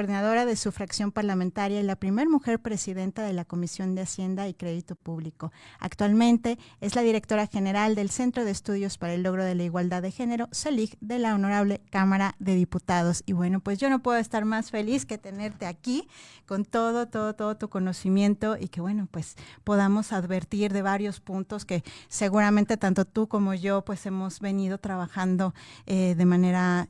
coordinadora de su fracción parlamentaria y la primera mujer presidenta de la Comisión de Hacienda y Crédito Público. Actualmente es la directora general del Centro de Estudios para el Logro de la Igualdad de Género, CELIG, de la Honorable Cámara de Diputados. Y bueno, pues yo no puedo estar más feliz que tenerte aquí con todo tu conocimiento y que bueno, pues podamos advertir de varios puntos que seguramente tanto tú como yo pues hemos venido trabajando de manera,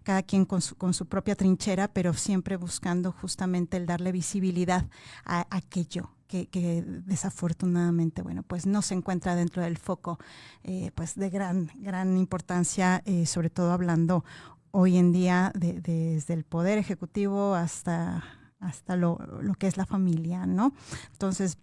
cada quien con su propia trinchera, pero siempre buscando justamente el darle visibilidad a aquello que desafortunadamente, bueno, pues no se encuentra dentro del foco pues de gran importancia, sobre todo hablando hoy en día desde el Poder Ejecutivo hasta lo que es la familia, ¿no? Entonces,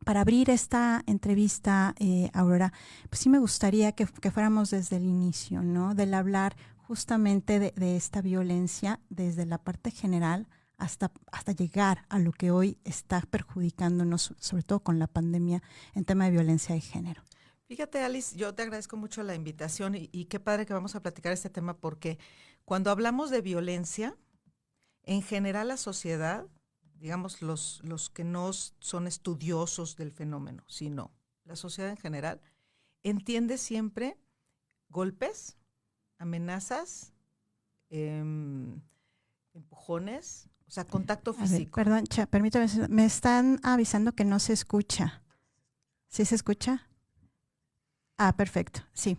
para abrir esta entrevista, Aurora, pues sí me gustaría que fuéramos desde el inicio, ¿no? Del hablar justamente de esta violencia desde la parte general hasta llegar a lo que hoy está perjudicándonos, sobre todo con la pandemia, en tema de violencia de género. Fíjate, Alice, yo te agradezco mucho la invitación y qué padre que vamos a platicar este tema porque cuando hablamos de violencia, en general la sociedad, digamos los que no son estudiosos del fenómeno, sino la sociedad en general, entiende siempre golpes, amenazas, empujones, o sea, contacto físico. A ver, perdón, permítame, me están avisando que no se escucha. ¿Sí se escucha? Ah, perfecto, sí.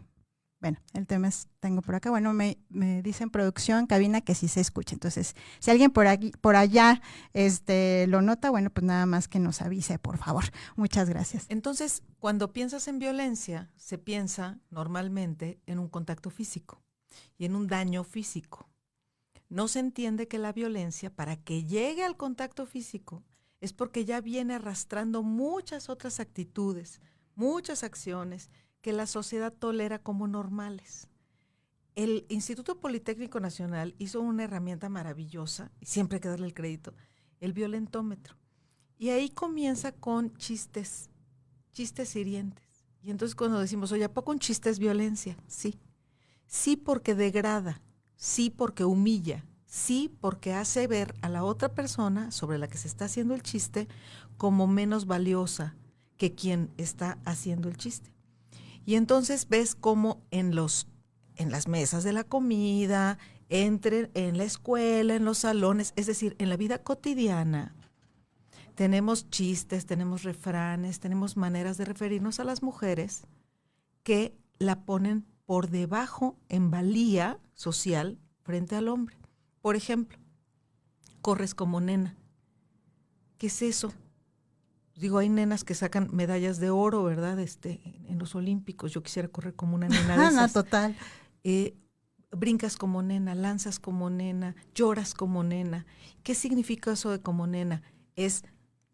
Bueno, el tema es, tengo por acá, bueno, me dicen producción, cabina, que sí se escucha. Entonces, si alguien por allá lo nota, bueno, pues nada más que nos avise, por favor. Muchas gracias. Entonces, cuando piensas en violencia, se piensa normalmente en un contacto físico y en un daño físico. No se entiende que la violencia, para que llegue al contacto físico, es porque ya viene arrastrando muchas otras actitudes, muchas acciones que la sociedad tolera como normales. El Instituto Politécnico Nacional hizo una herramienta maravillosa, y siempre hay que darle el crédito, el violentómetro. Y ahí comienza con chistes hirientes. Y entonces cuando decimos, oye, ¿a poco un chiste es violencia? Sí. Sí porque degrada, sí porque humilla, sí porque hace ver a la otra persona sobre la que se está haciendo el chiste como menos valiosa que quien está haciendo el chiste. Y entonces ves cómo en las mesas de la comida, en la escuela, en los salones, es decir, en la vida cotidiana, tenemos chistes, tenemos refranes, tenemos maneras de referirnos a las mujeres que la ponen por debajo en valía social frente al hombre. Por ejemplo, corres como nena. ¿Qué es eso? Digo, hay nenas que sacan medallas de oro, ¿verdad? En los Olímpicos. Yo quisiera correr como una nena de esas. No, total. Brincas como nena, lanzas como nena, lloras como nena. ¿Qué significa eso de como nena? Es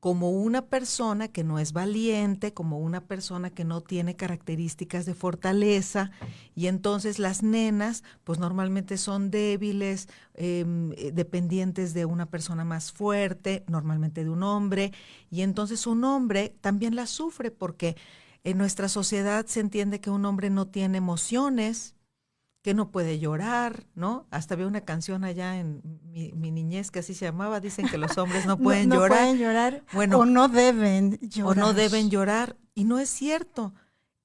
como una persona que no es valiente, como una persona que no tiene características de fortaleza, y entonces las nenas pues normalmente son débiles, dependientes de una persona más fuerte, normalmente de un hombre, y entonces un hombre también la sufre porque en nuestra sociedad se entiende que un hombre no tiene emociones, que no puede llorar, ¿no? Hasta había una canción allá en mi niñez que así se llamaba, dicen que los hombres no pueden llorar. No pueden llorar, bueno, o no deben llorar. O no deben llorar, y no es cierto.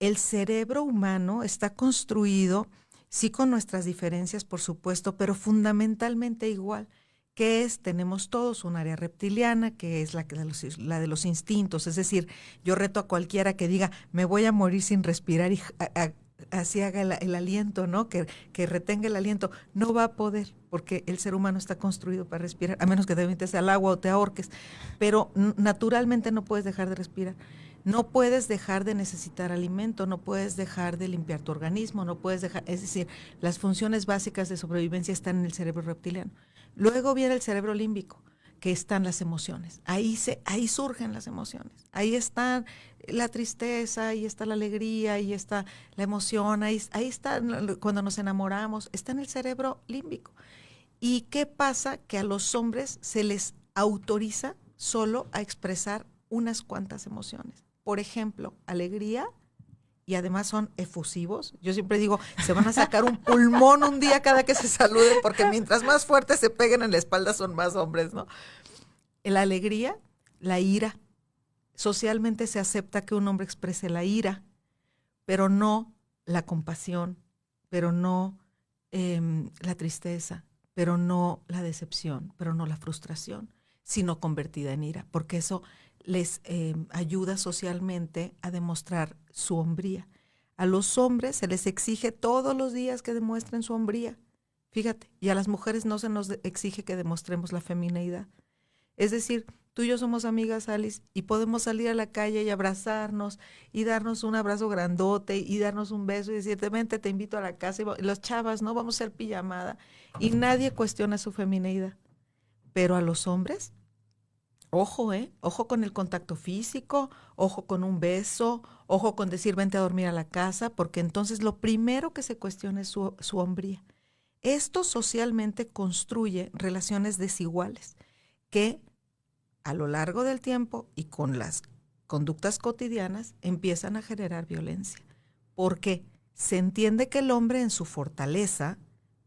El cerebro humano está construido, sí con nuestras diferencias, por supuesto, pero fundamentalmente igual. ¿Qué es? Tenemos todos un área reptiliana, que es la de los instintos, es decir, yo reto a cualquiera que diga, me voy a morir sin respirar y así haga el aliento, ¿no? Que retenga el aliento. No va a poder, porque el ser humano está construido para respirar, a menos que te metes al agua o te ahorques, pero naturalmente no puedes dejar de respirar. No puedes dejar de necesitar alimento, no puedes dejar de limpiar tu organismo, no puedes dejar, es decir, las funciones básicas de sobrevivencia están en el cerebro reptiliano. Luego viene el cerebro límbico, que están las emociones. Ahí surgen las emociones. Ahí están la tristeza, ahí está la alegría, ahí está la emoción, ahí está cuando nos enamoramos, está en el cerebro límbico. ¿Y qué pasa? Que a los hombres se les autoriza solo a expresar unas cuantas emociones. Por ejemplo, alegría y además son efusivos. Yo siempre digo, se van a sacar un pulmón un día cada que se saluden, porque mientras más fuertes se peguen en la espalda son más hombres, ¿no? La alegría, la ira. Socialmente se acepta que un hombre exprese la ira, pero no la compasión, pero no la tristeza, pero no la decepción, pero no la frustración, sino convertida en ira, porque eso les ayuda socialmente a demostrar su hombría. A los hombres se les exige todos los días que demuestren su hombría, fíjate, y a las mujeres no se nos exige que demostremos la femineidad. Es decir, tú y yo somos amigas, Alice, y podemos salir a la calle y abrazarnos y darnos un abrazo grandote y darnos un beso y decirte, vente, te invito a la casa. Y los chavas, ¿no? Vamos a hacer pijamada. Y nadie cuestiona su femineidad. Pero a los hombres, ojo, ojo con el contacto físico, ojo con un beso, ojo con decir, vente a dormir a la casa, porque entonces lo primero que se cuestiona es su hombría. Esto socialmente construye relaciones desiguales que a lo largo del tiempo y con las conductas cotidianas empiezan a generar violencia, porque se entiende que el hombre en su fortaleza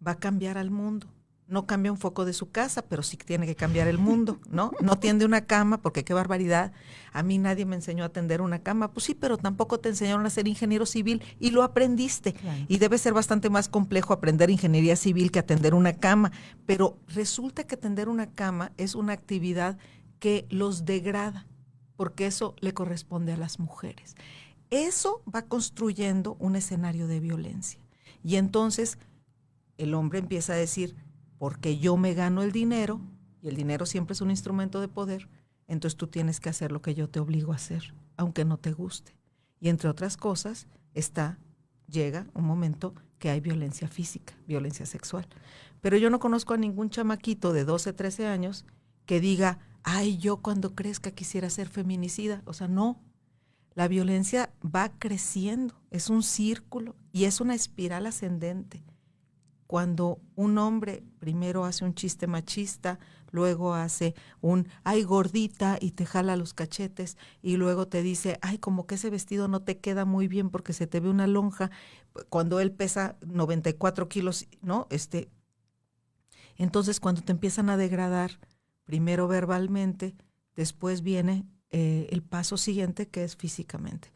va a cambiar al mundo. No cambia un foco de su casa, pero sí tiene que cambiar el mundo, ¿no? No tiende una cama, porque qué barbaridad. A mí nadie me enseñó a tender una cama. Pues sí, pero tampoco te enseñaron a ser ingeniero civil y lo aprendiste. Claro. Y debe ser bastante más complejo aprender ingeniería civil que atender una cama. Pero resulta que tender una cama es una actividad que los degrada, porque eso le corresponde a las mujeres. Eso va construyendo un escenario de violencia. Y entonces el hombre empieza a decir, porque yo me gano el dinero, y el dinero siempre es un instrumento de poder, entonces tú tienes que hacer lo que yo te obligo a hacer, aunque no te guste. Y entre otras cosas, llega un momento que hay violencia física, violencia sexual. Pero yo no conozco a ningún chamaquito de 12, 13 años que diga, ay, yo cuando crezca quisiera ser feminicida. O sea, no. La violencia va creciendo, es un círculo y es una espiral ascendente. Cuando un hombre primero hace un chiste machista, luego hace un, ay, gordita, y te jala los cachetes, y luego te dice, ay, como que ese vestido no te queda muy bien porque se te ve una lonja, cuando él pesa 94 kilos, ¿no? Entonces, cuando te empiezan a degradar, primero verbalmente, después viene el paso siguiente, que es físicamente.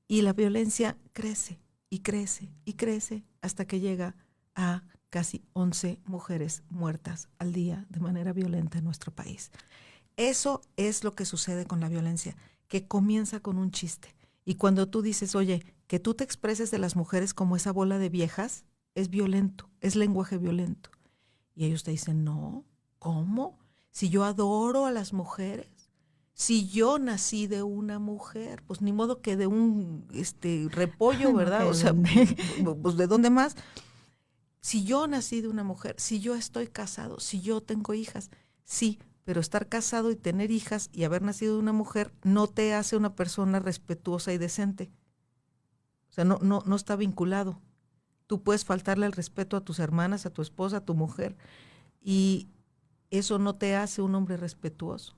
Y la violencia crece, y crece, y crece, hasta que llega a casi 11 mujeres muertas al día de manera violenta en nuestro país. Eso es lo que sucede con la violencia, que comienza con un chiste. Y cuando tú dices, oye, que tú te expreses de las mujeres como esa bola de viejas, es violento, es lenguaje violento. Y ellos te dicen, no, ¿cómo? Si yo adoro a las mujeres, si yo nací de una mujer, pues ni modo que de un repollo, ¿verdad? O sea, pues ¿de dónde más? Si yo nací de una mujer, si yo estoy casado, si yo tengo hijas, sí, pero estar casado y tener hijas y haber nacido de una mujer no te hace una persona respetuosa y decente. O sea, no está vinculado. Tú puedes faltarle el respeto a tus hermanas, a tu esposa, a tu mujer, y eso no te hace un hombre respetuoso.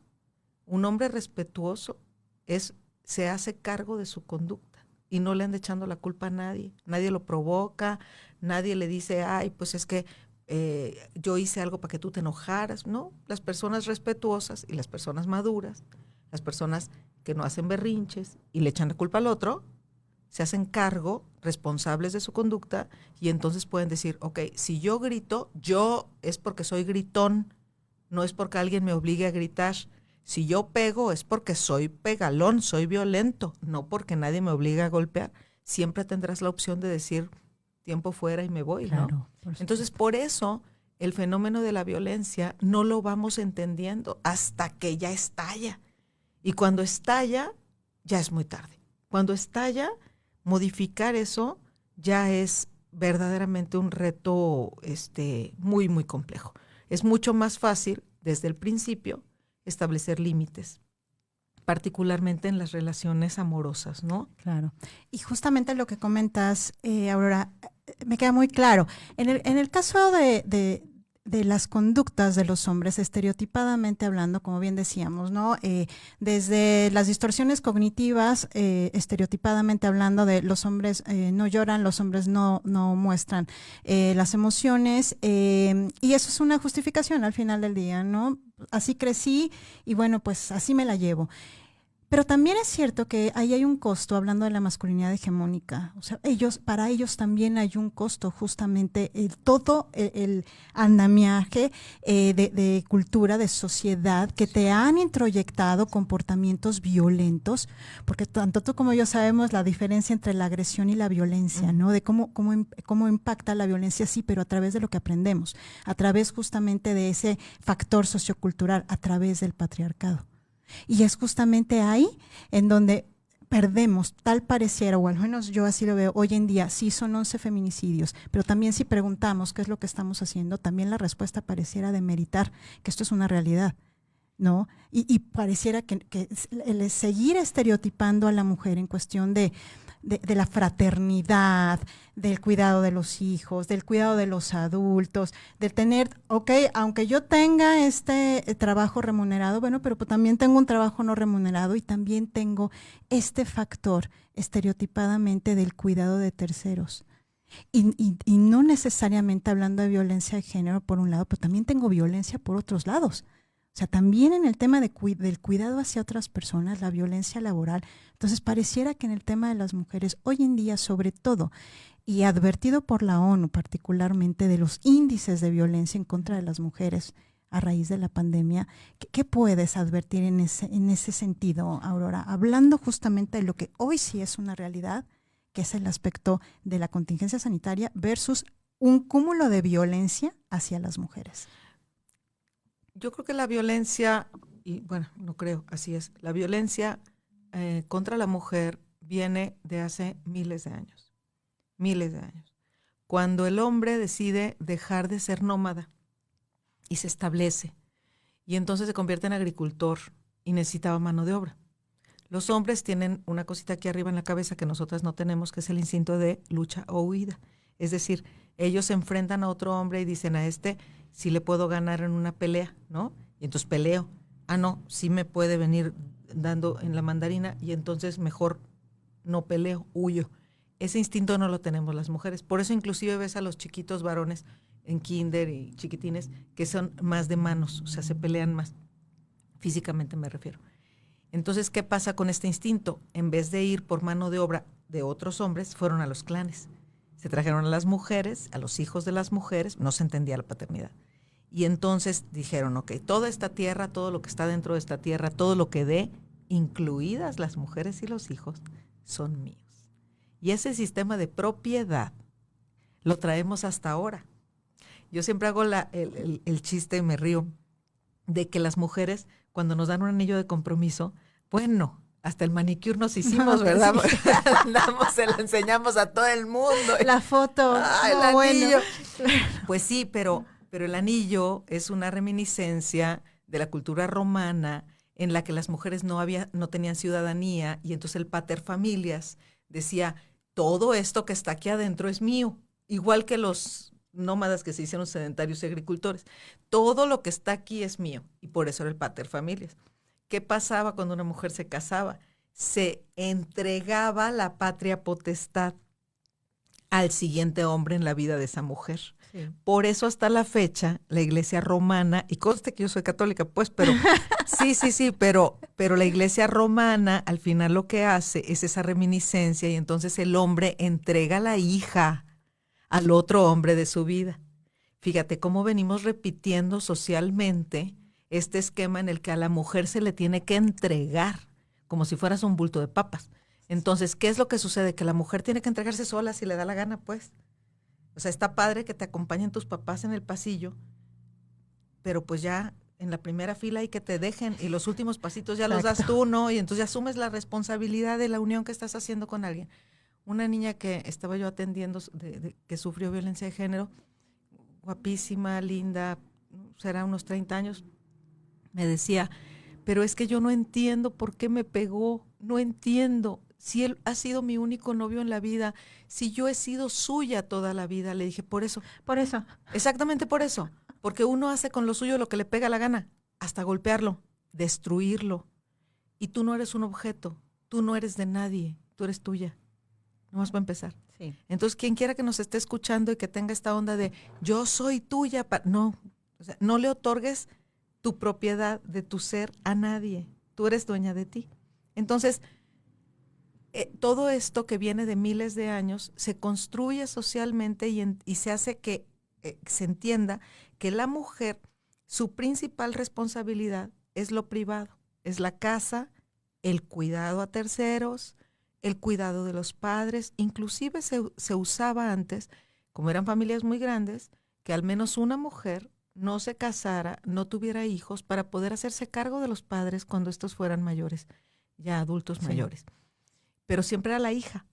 Un hombre respetuoso se hace cargo de su conducta y no le anda echando la culpa a nadie. Nadie lo provoca, nadie le dice, ay, pues es que yo hice algo para que tú te enojaras. No, las personas respetuosas y las personas maduras, las personas que no hacen berrinches y le echan la culpa al otro, se hacen cargo, responsables de su conducta, y entonces pueden decir, ok, si yo grito, yo es porque soy gritón, no es porque alguien me obligue a gritar. Si yo pego es porque soy pegalón, soy violento, no porque nadie me obliga a golpear. Siempre tendrás la opción de decir tiempo fuera y me voy, claro, ¿no? Entonces, por eso el fenómeno de la violencia no lo vamos entendiendo hasta que ya estalla. Y cuando estalla, ya es muy tarde. Cuando estalla, modificar eso ya es verdaderamente un reto muy, muy complejo. Es mucho más fácil desde el principio establecer límites, particularmente en las relaciones amorosas, ¿no? Claro. Y justamente lo que comentas, Aurora, me queda muy claro. En el caso de de las conductas de los hombres, estereotipadamente hablando, como bien decíamos, ¿no? Desde las distorsiones cognitivas, estereotipadamente hablando, de los hombres no lloran, los hombres no muestran las emociones, y eso es una justificación al final del día, ¿no? Así crecí y bueno, pues así me la llevo. Pero también es cierto que ahí hay un costo, hablando de la masculinidad hegemónica. O sea, para ellos también hay un costo, justamente todo el andamiaje de cultura, de sociedad, que te han introyectado comportamientos violentos, porque tanto tú como yo sabemos la diferencia entre la agresión y la violencia, ¿no? De cómo impacta la violencia, sí, pero a través de lo que aprendemos, a través justamente de ese factor sociocultural, a través del patriarcado. Y es justamente ahí en donde perdemos, tal pareciera, o al menos yo así lo veo hoy en día. Sí, son 11 feminicidios, pero también si preguntamos qué es lo que estamos haciendo, también la respuesta pareciera demeritar que esto es una realidad, ¿no? Y pareciera que el seguir estereotipando a la mujer en cuestión de la fraternidad, del cuidado de los hijos, del cuidado de los adultos, de tener, ok, aunque yo tenga este trabajo remunerado, bueno, pero pues también tengo un trabajo no remunerado y también tengo este factor estereotipadamente del cuidado de terceros. Y no necesariamente hablando de violencia de género por un lado, pero también tengo violencia por otros lados. O sea, también en el tema del cuidado hacia otras personas, la violencia laboral. Entonces, pareciera que en el tema de las mujeres, hoy en día, sobre todo, y advertido por la ONU particularmente de los índices de violencia en contra de las mujeres a raíz de la pandemia, ¿qué puedes advertir en ese sentido, Aurora? Hablando justamente de lo que hoy sí es una realidad, que es el aspecto de la contingencia sanitaria versus un cúmulo de violencia hacia las mujeres. Yo creo que la violencia, y bueno, no creo, así es, la violencia contra la mujer viene de hace miles de años, cuando el hombre decide dejar de ser nómada y se establece, y entonces se convierte en agricultor y necesitaba mano de obra. Los hombres tienen una cosita aquí arriba en la cabeza que nosotras no tenemos, que es el instinto de lucha o huida. Es decir, ellos se enfrentan a otro hombre y dicen a este, sí le puedo ganar en una pelea, ¿no? Y entonces peleo. Ah, no, sí me puede venir dando en la mandarina y entonces mejor no peleo, huyo. Ese instinto no lo tenemos las mujeres. Por eso inclusive ves a los chiquitos varones en kinder y chiquitines que son más de manos, o sea, se pelean más. Físicamente me refiero. Entonces, ¿qué pasa con este instinto? En vez de ir por mano de obra de otros hombres, fueron a los clanes. Se trajeron a las mujeres, a los hijos de las mujeres, no se entendía la paternidad. Y entonces dijeron, ok, toda esta tierra, todo lo que está dentro de esta tierra, todo lo que dé, incluidas las mujeres y los hijos, son míos. Y ese sistema de propiedad lo traemos hasta ahora. Yo siempre hago el chiste y me río de que las mujeres, cuando nos dan un anillo de compromiso, bueno, hasta el manicure nos hicimos, ¿verdad? Sí. Se la enseñamos a todo el mundo. La foto. Ah, el anillo. Bueno. Pues sí, pero el anillo es una reminiscencia de la cultura romana en la que las mujeres no tenían ciudadanía y entonces el paterfamilias decía, todo esto que está aquí adentro es mío, igual que los nómadas que se hicieron sedentarios y agricultores. Todo lo que está aquí es mío y por eso era el paterfamilias. ¿Qué pasaba cuando una mujer se casaba? Se entregaba la patria potestad al siguiente hombre en la vida de esa mujer. Sí. Por eso hasta la fecha la iglesia romana, y conste que yo soy católica, pues, pero sí, pero la iglesia romana al final lo que hace es esa reminiscencia y entonces el hombre entrega a la hija al otro hombre de su vida. Fíjate cómo venimos repitiendo socialmente este esquema en el que a la mujer se le tiene que entregar como si fueras un bulto de papas. Entonces, ¿qué es lo que sucede? Que la mujer tiene que entregarse sola si le da la gana, pues. O sea, está padre que te acompañen tus papás en el pasillo, pero pues ya en la primera fila hay que te dejen y los últimos pasitos ya Exacto. Los das tú, ¿no? Y entonces ya asumes la responsabilidad de la unión que estás haciendo con alguien. Una niña que estaba yo atendiendo, que sufrió violencia de género, guapísima, linda, será unos 30 años, me decía, pero es que yo no entiendo por qué me pegó, no entiendo. Si él ha sido mi único novio en la vida, si yo he sido suya toda la vida, le dije, por eso. Por eso. Exactamente por eso. porque uno hace con lo suyo lo que le pega la gana, hasta golpearlo, destruirlo. Y tú no eres un objeto, tú no eres de nadie, tú eres tuya. Nomás va a empezar. Sí. Entonces, quien quiera que nos esté escuchando y que tenga esta onda de yo soy tuya, no, o sea, no le otorgues tu propiedad de tu ser a nadie. Tú eres dueña de ti. Entonces, todo esto que viene de miles de años se construye socialmente y se hace que se entienda que la mujer, su principal responsabilidad es lo privado, es la casa, el cuidado a terceros, el cuidado de los padres. Inclusive se usaba antes, como eran familias muy grandes, que al menos una mujer no se casara, no tuviera hijos para poder hacerse cargo de los padres cuando estos fueran mayores, ya adultos mayores. Pero siempre era la hija,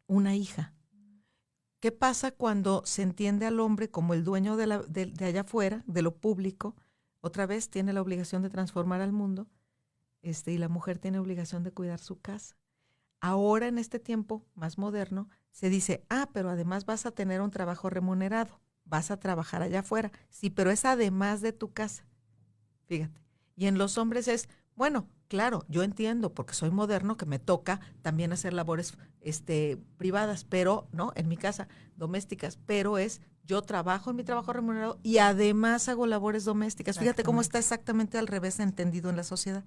una hija. ¿Qué pasa cuando se entiende al hombre como el dueño de allá afuera, de lo público? Otra vez tiene la obligación de transformar al mundo, y la mujer tiene obligación de cuidar su casa. Ahora, en este tiempo más moderno, se dice, pero además vas a tener un trabajo remunerado, vas a trabajar allá afuera. Sí, pero es además de tu casa. Fíjate. Y en los hombres es, bueno, claro, yo entiendo, porque soy moderno, que me toca también hacer labores privadas, pero, ¿no? En mi casa, domésticas, pero yo trabajo en mi trabajo remunerado y además hago labores domésticas. Fíjate cómo está exactamente al revés entendido en la sociedad.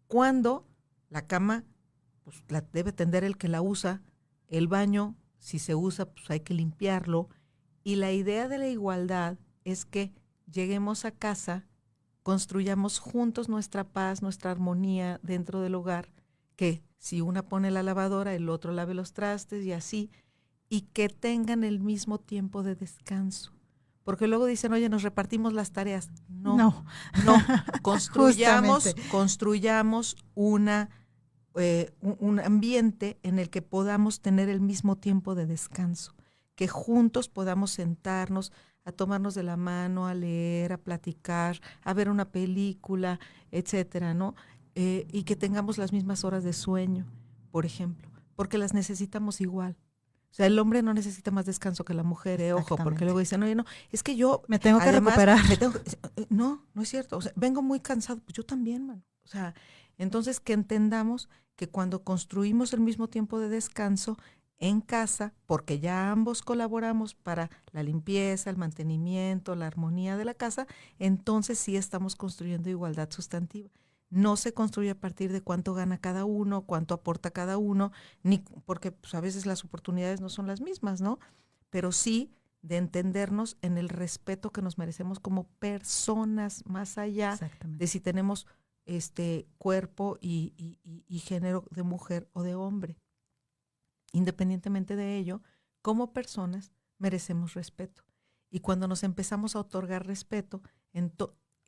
Cuando la cama, pues la debe tender el que la usa, el baño, si se usa, pues hay que limpiarlo. Y la idea de la igualdad es que lleguemos a casa, construyamos juntos nuestra paz, nuestra armonía dentro del hogar, que si una pone la lavadora, el otro lave los trastes y así, y que tengan el mismo tiempo de descanso. Porque luego dicen, oye, nos repartimos las tareas. No. construyamos un ambiente en el que podamos tener el mismo tiempo de descanso, que juntos podamos sentarnos a tomarnos de la mano, a leer, a platicar, a ver una película, etcétera, ¿no? Y que tengamos las mismas horas de sueño, por ejemplo, porque las necesitamos igual. O sea, el hombre no necesita más descanso que la mujer, ojo, porque luego dicen, oye, no, es que yo... Me tengo que recuperar. No es cierto, o sea, vengo muy cansado, pues yo también, mano. O sea, entonces que entendamos que cuando construimos el mismo tiempo de descanso en casa, porque ya ambos colaboramos para la limpieza, el mantenimiento, la armonía de la casa, entonces sí estamos construyendo igualdad sustantiva. No se construye a partir de cuánto gana cada uno, cuánto aporta cada uno, ni porque pues, a veces las oportunidades no son las mismas, ¿no? Pero sí de entendernos en el respeto que nos merecemos como personas, más allá de si tenemos cuerpo y género de mujer o de hombre. Independientemente de ello, como personas merecemos respeto. Y cuando nos empezamos a otorgar respeto,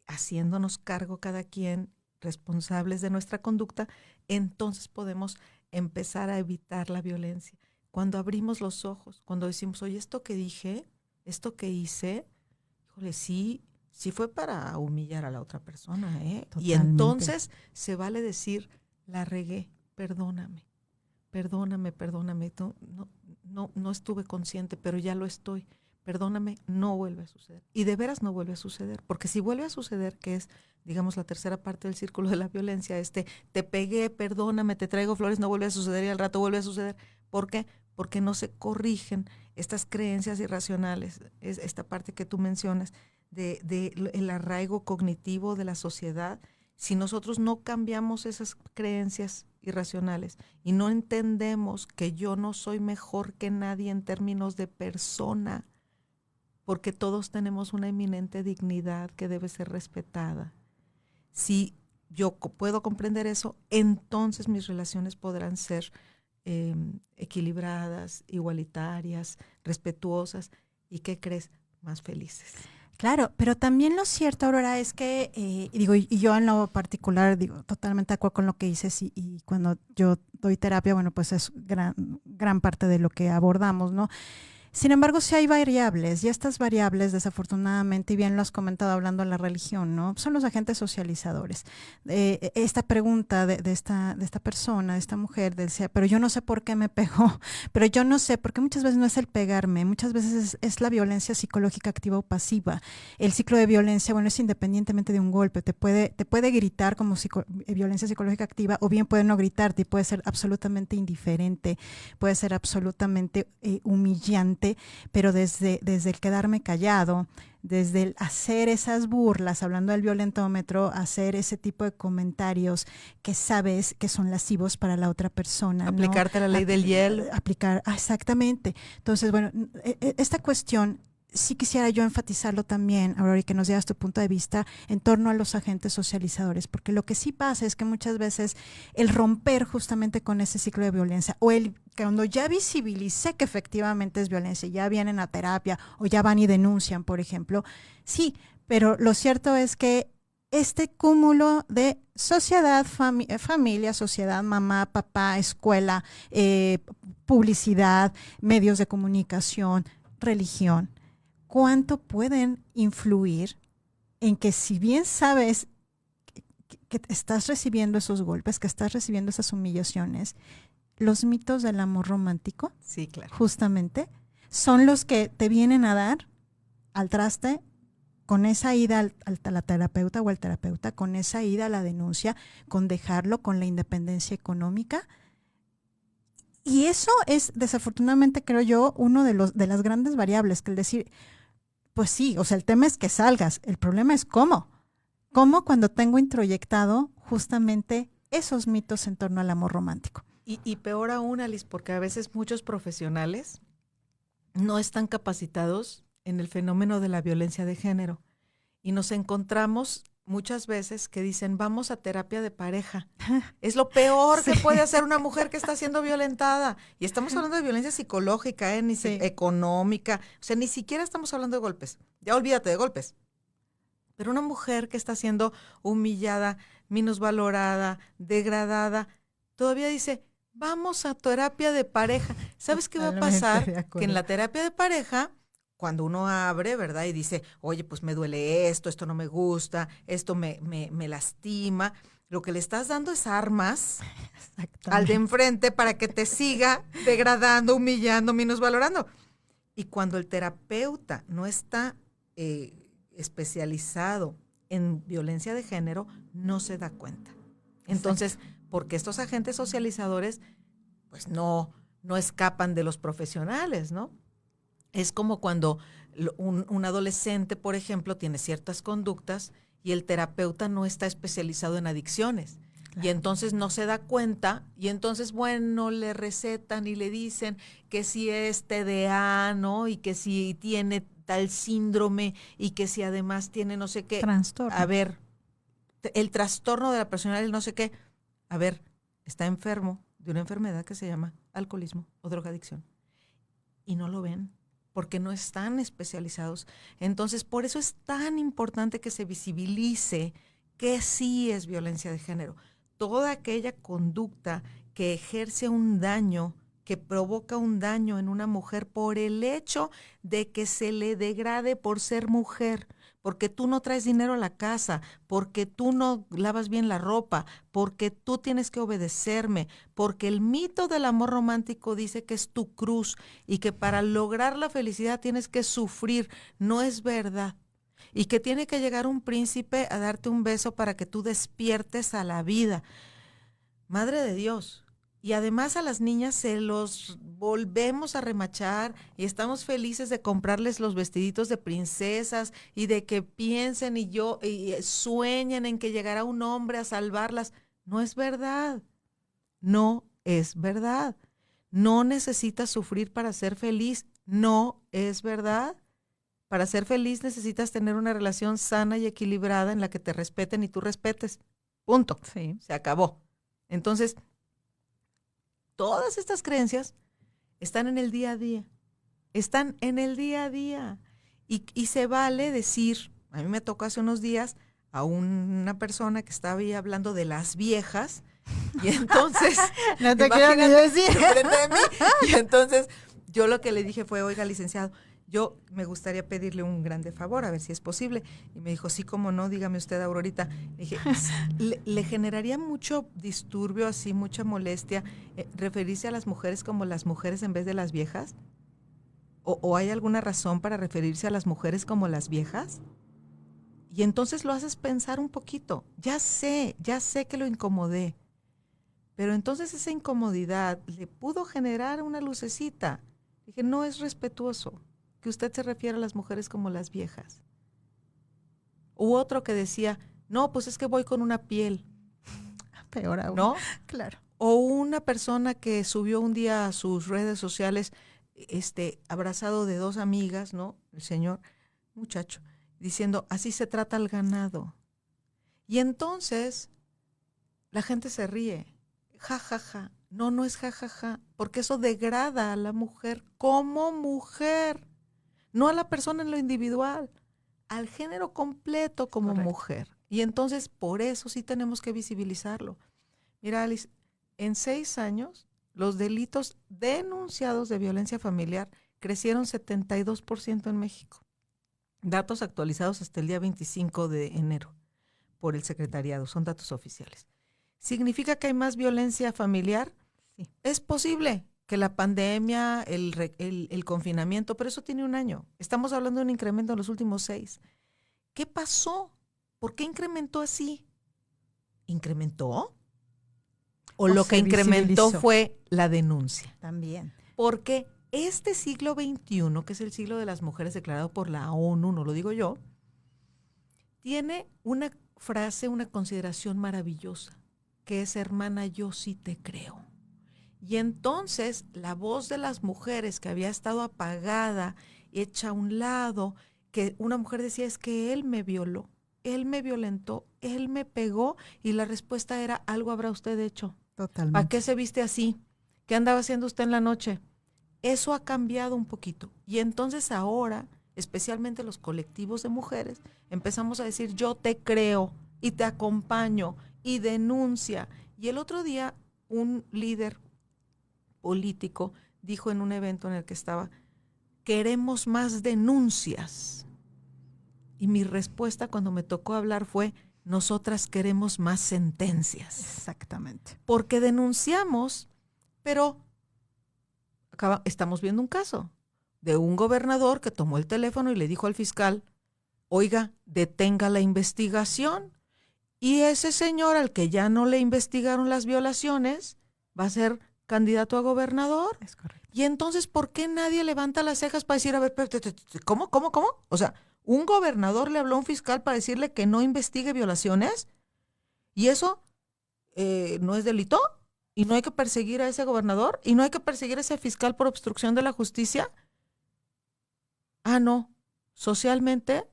haciéndonos cargo cada quien, responsables de nuestra conducta, entonces podemos empezar a evitar la violencia. Cuando abrimos los ojos, cuando decimos, oye, esto que dije, esto que hice, híjole, sí fue para humillar a la otra persona, ¿eh? Y entonces se vale decir, la regué, perdóname, no estuve consciente, pero ya lo estoy. Perdóname, no vuelve a suceder. Y de veras no vuelve a suceder, porque si vuelve a suceder, que es, digamos, la tercera parte del círculo de la violencia, te pegué, perdóname, te traigo flores, no vuelve a suceder y al rato vuelve a suceder. ¿Por qué? Porque no se corrigen estas creencias irracionales, es esta parte que tú mencionas, el arraigo cognitivo de la sociedad. Si nosotros no cambiamos esas creencias irracionales y no entendemos que yo no soy mejor que nadie en términos de persona, porque todos tenemos una eminente dignidad que debe ser respetada. Si yo puedo comprender eso, entonces mis relaciones podrán ser equilibradas, igualitarias, respetuosas y, ¿qué crees?, más felices. Claro, pero también lo cierto, Aurora, es que, y yo en lo particular, totalmente de acuerdo con lo que dices, y cuando yo doy terapia, bueno, pues es gran parte de lo que abordamos, ¿no? Sin embargo, sí hay variables, y estas variables, desafortunadamente, y bien lo has comentado hablando de la religión, ¿no? Son los agentes socializadores. Esta pregunta de esta persona, de esta mujer, decía, pero yo no sé por qué me pegó, pero yo no sé, porque muchas veces no es el pegarme, muchas veces es la violencia psicológica activa o pasiva. El ciclo de violencia, bueno, es independientemente de un golpe, te puede gritar como violencia psicológica activa, o bien puede no gritarte y puede ser absolutamente indiferente, puede ser absolutamente humillante, pero desde el quedarme callado, desde el hacer esas burlas, hablando del violentómetro, hacer ese tipo de comentarios que sabes que son lascivos para la otra persona. Aplicarte ¿no? la ley del hielo. Aplicar, exactamente. Entonces, bueno, esta cuestión sí quisiera yo enfatizarlo también, Aurora, y que nos dieras tu punto de vista en torno a los agentes socializadores, porque lo que sí pasa es que muchas veces el romper justamente con ese ciclo de violencia, o cuando ya visibilicé que efectivamente es violencia, ya vienen a terapia o ya van y denuncian, por ejemplo, sí, pero lo cierto es que este cúmulo de sociedad, familia, sociedad, mamá, papá, escuela, publicidad, medios de comunicación, religión, ¿cuánto pueden influir en que, si bien sabes que estás recibiendo esos golpes, que estás recibiendo esas humillaciones, los mitos del amor romántico, sí, claro, justamente, son los que te vienen a dar al traste con esa ida a la terapeuta o al terapeuta, con esa ida a la denuncia, con dejarlo, con la independencia económica? Y eso es, desafortunadamente, creo yo, uno de las grandes variables, que el decir, pues sí, o sea, el tema es que salgas, el problema es cómo. ¿Cómo cuando tengo introyectado justamente esos mitos en torno al amor romántico? Y peor aún, Alice, porque a veces muchos profesionales no están capacitados en el fenómeno de la violencia de género. Y nos encontramos muchas veces que dicen, vamos a terapia de pareja. Es lo peor que puede hacer una mujer que está siendo violentada. Y estamos hablando de violencia psicológica, ni económica. O sea, ni siquiera estamos hablando de golpes. Ya olvídate de golpes. Pero una mujer que está siendo humillada, minusvalorada, degradada, todavía dice, vamos a terapia de pareja. ¿Sabes qué va a pasar? Que en la terapia de pareja, cuando uno abre, ¿verdad? Y dice, oye, pues me duele esto no me gusta, esto me lastima. Lo que le estás dando es armas al de enfrente para que te siga degradando, humillando, minusvalorando. Y cuando el terapeuta no está especializado en violencia de género, no se da cuenta. Entonces, porque estos agentes socializadores, pues no escapan de los profesionales, ¿no? Es como cuando un adolescente, por ejemplo, tiene ciertas conductas y el terapeuta no está especializado en adicciones. Claro. Y entonces no se da cuenta y entonces, bueno, le recetan y le dicen que si es TDA, ¿no? Y que si tiene tal síndrome y que si además tiene no sé qué. Trastorno. A ver, el trastorno de la personalidad, el no sé qué. A ver, está enfermo de una enfermedad que se llama alcoholismo o drogadicción. Y no lo ven, porque no están especializados. Entonces, por eso es tan importante que se visibilice que sí es violencia de género. Toda aquella conducta que ejerce un daño, que provoca un daño en una mujer por el hecho de que se le degrade por ser mujer, porque tú no traes dinero a la casa, porque tú no lavas bien la ropa, porque tú tienes que obedecerme, porque el mito del amor romántico dice que es tu cruz y que para lograr la felicidad tienes que sufrir. No es verdad. Y que tiene que llegar un príncipe a darte un beso para que tú despiertes a la vida. Madre de Dios. Y además a las niñas se los volvemos a remachar y estamos felices de comprarles los vestiditos de princesas y de que piensen y sueñen en que llegará un hombre a salvarlas. No es verdad. No es verdad. No necesitas sufrir para ser feliz. No es verdad. Para ser feliz necesitas tener una relación sana y equilibrada en la que te respeten y tú respetes. Punto. Sí. Se acabó. Entonces, todas estas creencias están en el día a día. Están en el día a día. Y se vale decir, a mí me tocó hace unos días a una persona que estaba ahí hablando de las viejas, y entonces no te quiero ni decir. enfrente de mí, y entonces yo lo que le dije fue, oiga, licenciado, yo me gustaría pedirle un grande favor, a ver si es posible. Y me dijo, sí, cómo no, dígame usted, Aurorita. Le dije, ¿le generaría mucho disturbio, así, mucha molestia, referirse a las mujeres como las mujeres en vez de las viejas? ¿O hay alguna razón para referirse a las mujeres como las viejas? Y entonces lo haces pensar un poquito. Ya sé que lo incomodé. Pero entonces esa incomodidad le pudo generar una lucecita. Dije, no es respetuoso que usted se refiera a las mujeres como las viejas. U otro que decía, no, pues es que voy con una piel. Peor aún. ¿No? Claro. O una persona que subió un día a sus redes sociales, abrazado de 2 amigas, ¿no? El señor, muchacho, diciendo, así se trata al ganado. Y entonces la gente se ríe. Ja, ja, ja. No, no es ja, ja, ja, porque eso degrada a la mujer como mujer, no a la persona en lo individual, al género completo como Correcto. mujer. Y entonces por eso sí tenemos que visibilizarlo. Mira, Alice, en 6 años los delitos denunciados de violencia familiar crecieron 72% en México. Datos actualizados hasta el día 25 de enero por el secretariado, son datos oficiales. ¿Significa que hay más violencia familiar? Sí. Es posible que la pandemia, el confinamiento, pero eso tiene 1 año. Estamos hablando de un incremento en los últimos 6. ¿Qué pasó? ¿Por qué incrementó así? ¿Incrementó? ¿O lo que incrementó fue la denuncia? También. Porque este siglo XXI, que es el siglo de las mujeres declarado por la ONU, no lo digo yo, tiene una frase, una consideración maravillosa, que es, hermana, yo sí te creo. Y entonces la voz de las mujeres que había estado apagada, hecha a un lado, que una mujer decía, es que él me violó, él me violentó, él me pegó, y la respuesta era, algo habrá usted hecho. Totalmente. ¿Para qué se viste así? ¿Qué andaba haciendo usted en la noche? Eso ha cambiado un poquito. Y entonces ahora, especialmente los colectivos de mujeres, empezamos a decir, yo te creo y te acompaño y denuncia. Y el otro día un líder político dijo en un evento en el que estaba, queremos más denuncias. Y mi respuesta cuando me tocó hablar fue, nosotras queremos más sentencias. Exactamente. Porque denunciamos, pero estamos viendo un caso de un gobernador que tomó el teléfono y le dijo al fiscal, oiga, detenga la investigación. Y ese señor al que ya no le investigaron las violaciones va a ser candidato a gobernador. Es correcto. Y entonces, ¿por qué nadie levanta las cejas para decir, a ver, ¿cómo? O sea, ¿un gobernador le habló a un fiscal para decirle que no investigue violaciones? ¿Y eso no es delito? ¿Y no hay que perseguir a ese gobernador? ¿Y no hay que perseguir a ese fiscal por obstrucción de la justicia? Ah, no. Socialmente,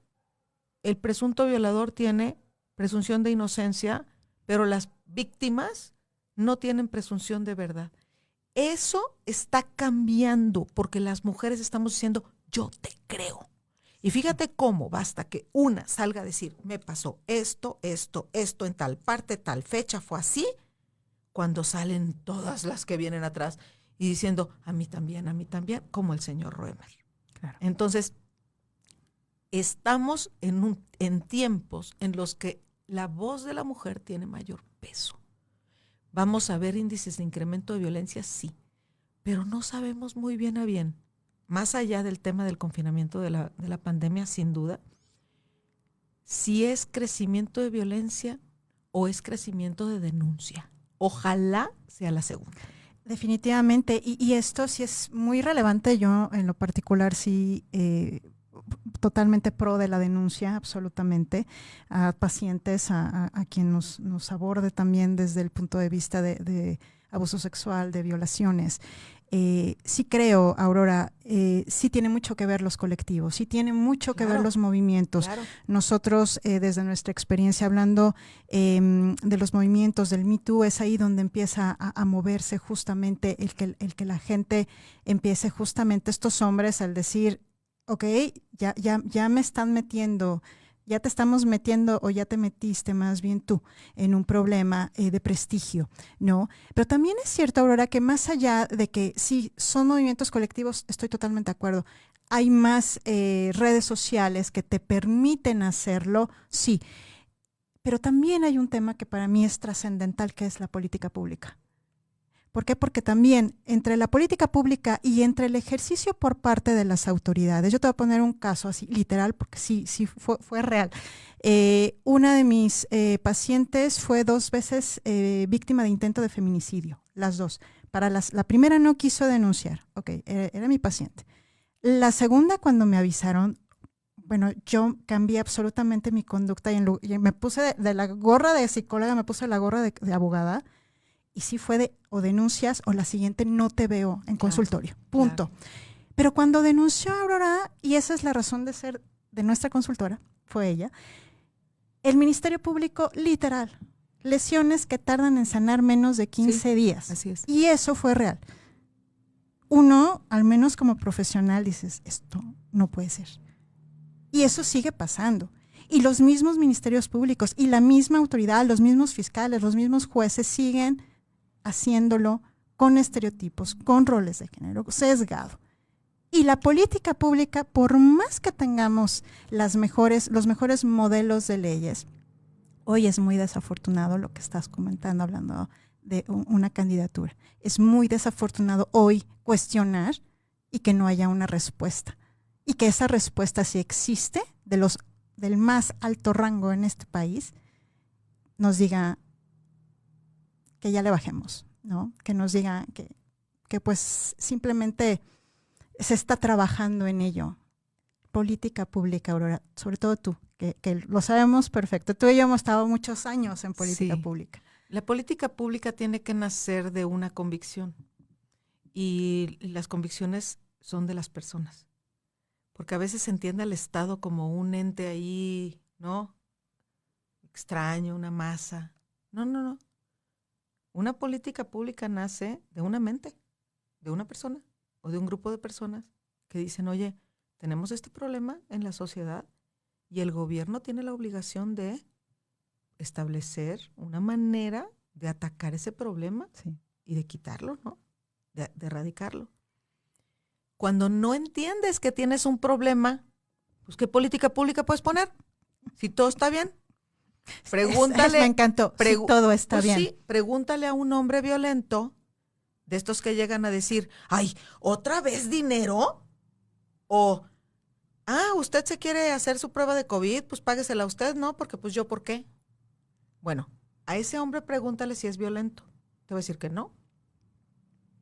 el presunto violador tiene presunción de inocencia, pero las víctimas no tienen presunción de verdad. Eso está cambiando porque las mujeres estamos diciendo, yo te creo. Y fíjate cómo basta que una salga a decir, me pasó esto, en tal parte, tal fecha, fue así, cuando salen todas las que vienen atrás y diciendo, a mí también, como el señor Roemer. Claro. Entonces, estamos en tiempos en los que la voz de la mujer tiene mayor peso. Vamos a ver índices de incremento de violencia, sí, pero no sabemos muy bien a bien, más allá del tema del confinamiento de la pandemia, sin duda, si es crecimiento de violencia o es crecimiento de denuncia. Ojalá sea la segunda. Definitivamente, y esto sí es muy relevante. Yo en lo particular sí totalmente pro de la denuncia, absolutamente, a pacientes, a quien nos aborde también desde el punto de vista de abuso sexual, de violaciones. Sí creo, Aurora, sí tiene mucho que ver los colectivos, sí tiene mucho que ver los movimientos. Claro. Nosotros, desde nuestra experiencia hablando de los movimientos del Me Too, es ahí donde empieza a moverse justamente el que la gente empiece, justamente estos hombres, al decir, ok, ya me están metiendo Ya te estamos metiendo, o ya te metiste más bien tú, en un problema de prestigio, ¿no? Pero también es cierto, Aurora, que más allá de que sí, son movimientos colectivos, estoy totalmente de acuerdo. Hay más redes sociales que te permiten hacerlo, sí. Pero también hay un tema que para mí es trascendental, que es la política pública. ¿Por qué? Porque también entre la política pública y entre el ejercicio por parte de las autoridades, yo te voy a poner un caso así, literal, porque sí fue real. Una de mis pacientes fue 2 veces víctima de intento de feminicidio, las 2. La primera no quiso denunciar, ok, era mi paciente. La segunda, cuando me avisaron, bueno, yo cambié absolutamente mi conducta y me puse de la gorra de psicóloga, me puse la gorra de abogada. Y sí fue de o denuncias o la siguiente no te veo en consultorio. Punto. Claro. Pero cuando denunció a Aurora, y esa es la razón de ser de nuestra consultora, fue ella, el Ministerio Público, literal, lesiones que tardan en sanar menos de 15 días. Así es. Y eso fue real. Uno, al menos como profesional, dices, esto no puede ser. Y eso sigue pasando. Y los mismos ministerios públicos y la misma autoridad, los mismos fiscales, los mismos jueces siguen haciéndolo con estereotipos, con roles de género, sesgado. Y la política pública, por más que tengamos los mejores modelos de leyes, hoy es muy desafortunado lo que estás comentando, hablando de una candidatura. Es muy desafortunado hoy cuestionar y que no haya una respuesta. Y que esa respuesta, si existe, del más alto rango en este país, nos diga que ya le bajemos, ¿no? Que nos diga que pues simplemente se está trabajando en ello. Política pública, Aurora, sobre todo tú, que lo sabemos perfecto. Tú y yo hemos estado muchos años en política pública. La política pública tiene que nacer de una convicción y las convicciones son de las personas. Porque a veces se entiende al Estado como un ente ahí, ¿no? Extraño, una masa. No. Una política pública nace de una mente, de una persona o de un grupo de personas que dicen, oye, tenemos este problema en la sociedad y el gobierno tiene la obligación de establecer una manera de atacar ese problema y de quitarlo, ¿no? De erradicarlo. Cuando no entiendes que tienes un problema, pues ¿qué política pública puedes poner? Si todo está bien. Pregúntale. Me encantó. Si todo está bien. Sí, pregúntale a un hombre violento, de estos que llegan a decir, ay, ¿otra vez dinero? O, ¿usted se quiere hacer su prueba de COVID? Pues páguesela a usted, ¿no? Porque pues yo, ¿por qué? Bueno, a ese hombre pregúntale si es violento. Te va a decir que no.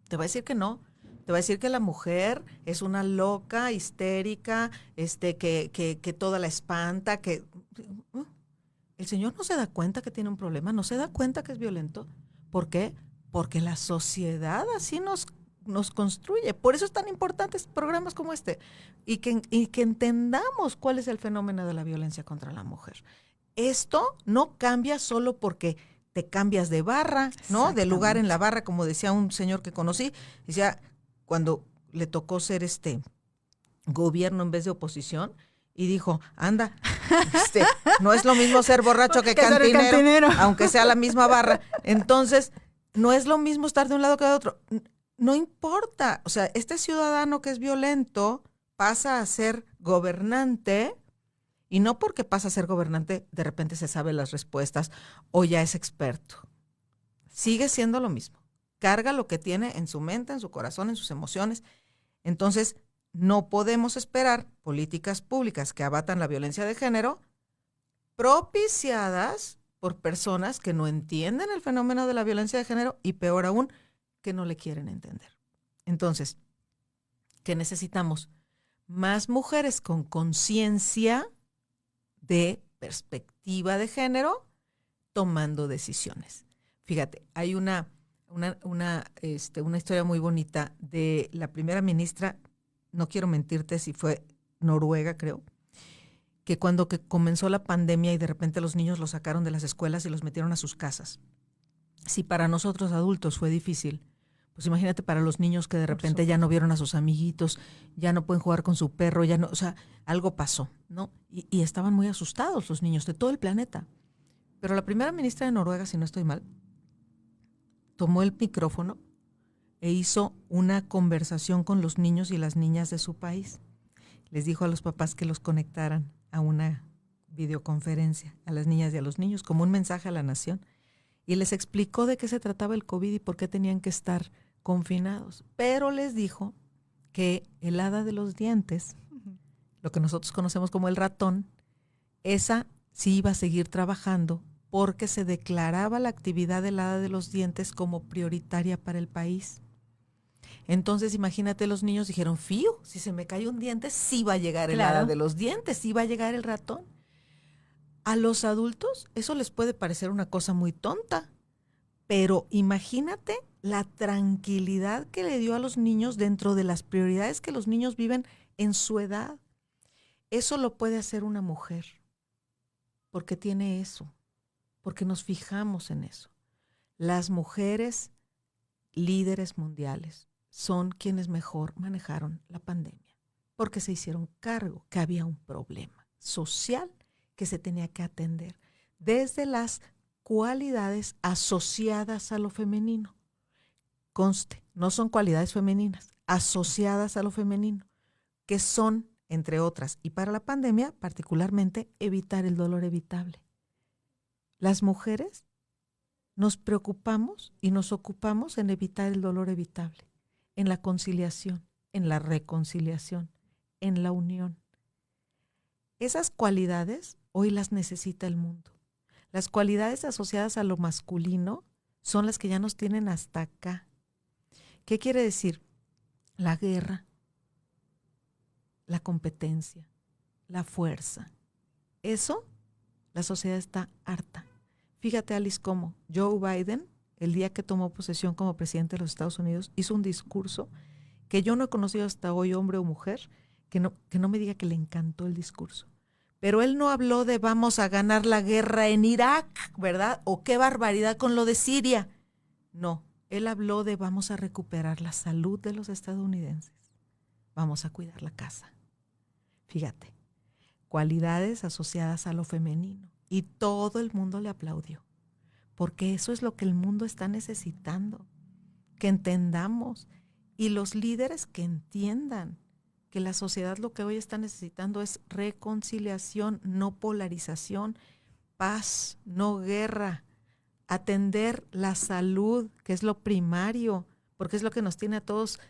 Te va a decir que no. Te va a decir que la mujer es una loca, histérica, que toda la espanta, que... El señor no se da cuenta que tiene un problema, no se da cuenta que es violento. ¿Por qué? Porque la sociedad así nos construye. Por eso es tan importantes programas como este y que entendamos cuál es el fenómeno de la violencia contra la mujer. Esto no cambia solo porque te cambias de barra, ¿no? De lugar en la barra, como decía un señor que conocí, decía, cuando le tocó ser gobierno en vez de oposición, y dijo, anda, no es lo mismo ser borracho que cantinero, aunque sea la misma barra. Entonces, no es lo mismo estar de un lado que de otro. No importa. O sea, este ciudadano que es violento pasa a ser gobernante, y no porque pasa a ser gobernante, de repente se sabe las respuestas o ya es experto. Sigue siendo lo mismo. Carga lo que tiene en su mente, en su corazón, en sus emociones. Entonces, no podemos esperar políticas públicas que abatan la violencia de género propiciadas por personas que no entienden el fenómeno de la violencia de género y peor aún, que no le quieren entender. Entonces, ¿qué necesitamos? Más mujeres con conciencia de perspectiva de género tomando decisiones. Fíjate, hay una historia muy bonita de la primera ministra, no quiero mentirte si fue Noruega, creo, que cuando comenzó la pandemia y de repente los niños los sacaron de las escuelas y los metieron a sus casas. Si para nosotros adultos fue difícil, Pues imagínate para los niños que de repente ya no vieron a sus amiguitos, ya no pueden jugar con su perro, ya no, o sea, algo pasó, ¿no? Y estaban muy asustados los niños de todo el planeta. Pero la primera ministra de Noruega, si no estoy mal, tomó el micrófono e hizo una conversación con los niños y las niñas de su país. Les dijo a los papás que los conectaran a una videoconferencia, a las niñas y a los niños, como un mensaje a la nación. Y les explicó de qué se trataba el COVID y por qué tenían que estar confinados. Pero les dijo que el hada de los dientes, lo que nosotros conocemos como el ratón, esa sí iba a seguir trabajando porque se declaraba la actividad del hada de los dientes como prioritaria para el país. Entonces, imagínate, los niños dijeron, fío, si se me cae un diente, sí va a llegar el hada de los dientes, sí va a llegar el ratón. A los adultos eso les puede parecer una cosa muy tonta, pero imagínate la tranquilidad que le dio a los niños dentro de las prioridades que los niños viven en su edad. Eso lo puede hacer una mujer, porque tiene eso, porque nos fijamos en eso. Las mujeres líderes mundiales son quienes mejor manejaron la pandemia, porque se hicieron cargo que había un problema social que se tenía que atender desde las cualidades asociadas a lo femenino. Conste, no son cualidades femeninas, asociadas a lo femenino, que son, entre otras, y para la pandemia particularmente, evitar el dolor evitable. Las mujeres nos preocupamos y nos ocupamos en evitar el dolor evitable, en la conciliación, en la reconciliación, en la unión. Esas cualidades hoy las necesita el mundo. Las cualidades asociadas a lo masculino son las que ya nos tienen hasta acá. ¿Qué quiere decir? La guerra, la competencia, la fuerza. Eso, la sociedad está harta. Fíjate, Alice, cómo Joe Biden, el día que tomó posesión como presidente de los Estados Unidos, hizo un discurso que yo no he conocido hasta hoy, hombre o mujer, que no me diga que le encantó el discurso. Pero él no habló de vamos a ganar la guerra en Irak, ¿verdad? O qué barbaridad con lo de Siria. No, él habló de vamos a recuperar la salud de los estadounidenses. Vamos a cuidar la casa. Fíjate, cualidades asociadas a lo femenino. Y todo el mundo le aplaudió, porque eso es lo que el mundo está necesitando, que entendamos. Y los líderes que entiendan que la sociedad lo que hoy está necesitando es reconciliación, no polarización, paz, no guerra, atender la salud, que es lo primario, porque es lo que nos tiene a todos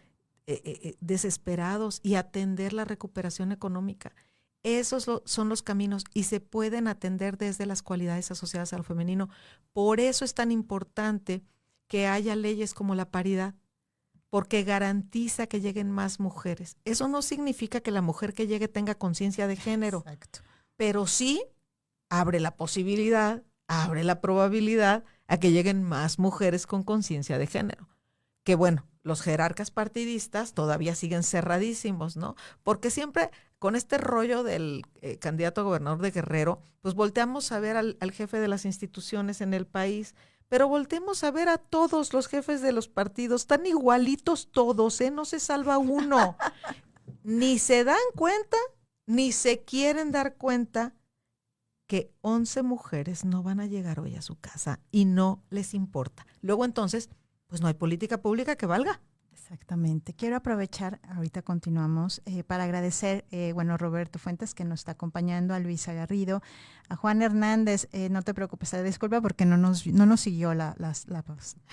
desesperados, y atender la recuperación económica. Esos son los caminos y se pueden atender desde las cualidades asociadas a lo femenino. Por eso es tan importante que haya leyes como la paridad, porque garantiza que lleguen más mujeres. Eso no significa que la mujer que llegue tenga conciencia de género. Exacto. Pero sí abre la posibilidad, abre la probabilidad a que lleguen más mujeres con conciencia de género. Que bueno, los jerarcas partidistas todavía siguen cerradísimos, ¿no? Porque siempre con este rollo del candidato a gobernador de Guerrero, pues volteamos a ver al jefe de las instituciones en el país, pero volteemos a ver a todos los jefes de los partidos, están igualitos todos, no se salva uno. Ni se dan cuenta, ni se quieren dar cuenta que 11 mujeres no van a llegar hoy a su casa y no les importa. Luego entonces, pues no hay política pública que valga. Exactamente. Quiero aprovechar, ahorita continuamos, para agradecer, Roberto Fuentes, que nos está acompañando, a Luisa Garrido, a Juan Hernández, no te preocupes, disculpa porque no nos siguió la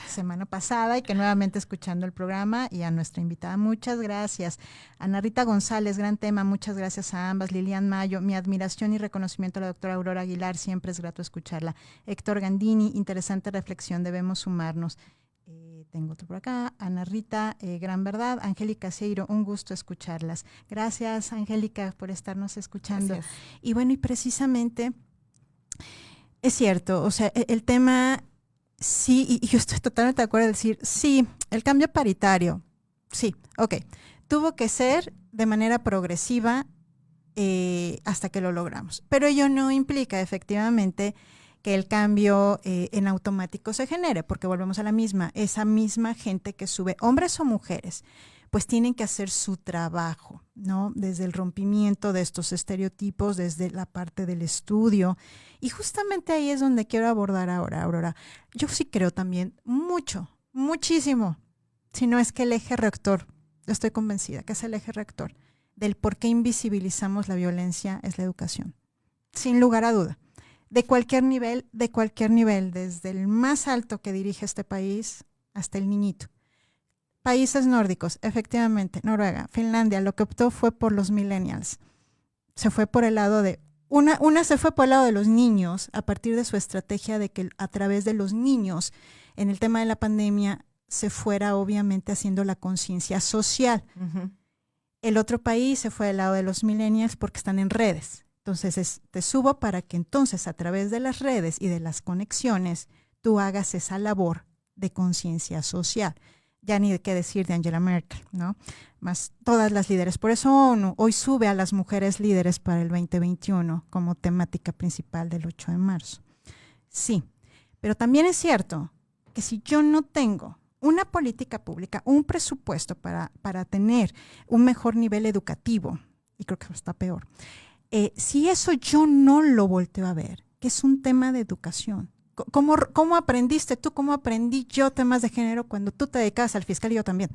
semana pasada, y que nuevamente escuchando el programa, y a nuestra invitada, muchas gracias. Ana Rita González, gran tema, muchas gracias a ambas. Lilian Mayo, mi admiración y reconocimiento a la doctora Aurora Aguilar, siempre es grato escucharla. Héctor Gandini, interesante reflexión, debemos sumarnos. Tengo otro por acá, Ana Rita, gran verdad. Angélica Seiro, un gusto escucharlas. Gracias, Angélica, por estarnos escuchando. Gracias. Y bueno, y precisamente es cierto, o sea, el tema, sí, y yo estoy totalmente de acuerdo en decir, sí, el cambio paritario, sí, ok, tuvo que ser de manera progresiva hasta que lo logramos. Pero ello no implica efectivamente que el cambio en automático se genere, porque volvemos a la misma, esa misma gente que sube, hombres o mujeres, pues tienen que hacer su trabajo, ¿no? Desde el rompimiento de estos estereotipos, desde la parte del estudio. Y justamente ahí es donde quiero abordar ahora, Aurora. Yo sí creo también muchísimo, si no es que el eje rector, estoy convencida que es el eje rector del por qué invisibilizamos la violencia, es la educación. Sin lugar a duda. De cualquier nivel, desde el más alto que dirige este país hasta el niñito. Países nórdicos, efectivamente, Noruega, Finlandia, lo que optó fue por los millennials. Se fue por el lado de, una se fue por el lado de los niños a partir de su estrategia de que a través de los niños, en el tema de la pandemia, se fuera obviamente haciendo la conciencia social. Uh-huh. El otro país se fue del lado de los millennials porque están en redes. Entonces te subo para que entonces a través de las redes y de las conexiones tú hagas esa labor de conciencia social. Ya ni de qué decir de Angela Merkel, ¿no? Más todas las líderes. Por eso ONU hoy sube a las mujeres líderes para el 2021 como temática principal del 8 de marzo. Sí, pero también es cierto que si yo no tengo una política pública, un presupuesto para tener un mejor nivel educativo, y creo que está peor, si eso yo no lo volteo a ver, que es un tema de educación. ¿Cómo aprendiste tú? ¿Cómo aprendí yo temas de género cuando tú te dedicas al fiscal y yo también?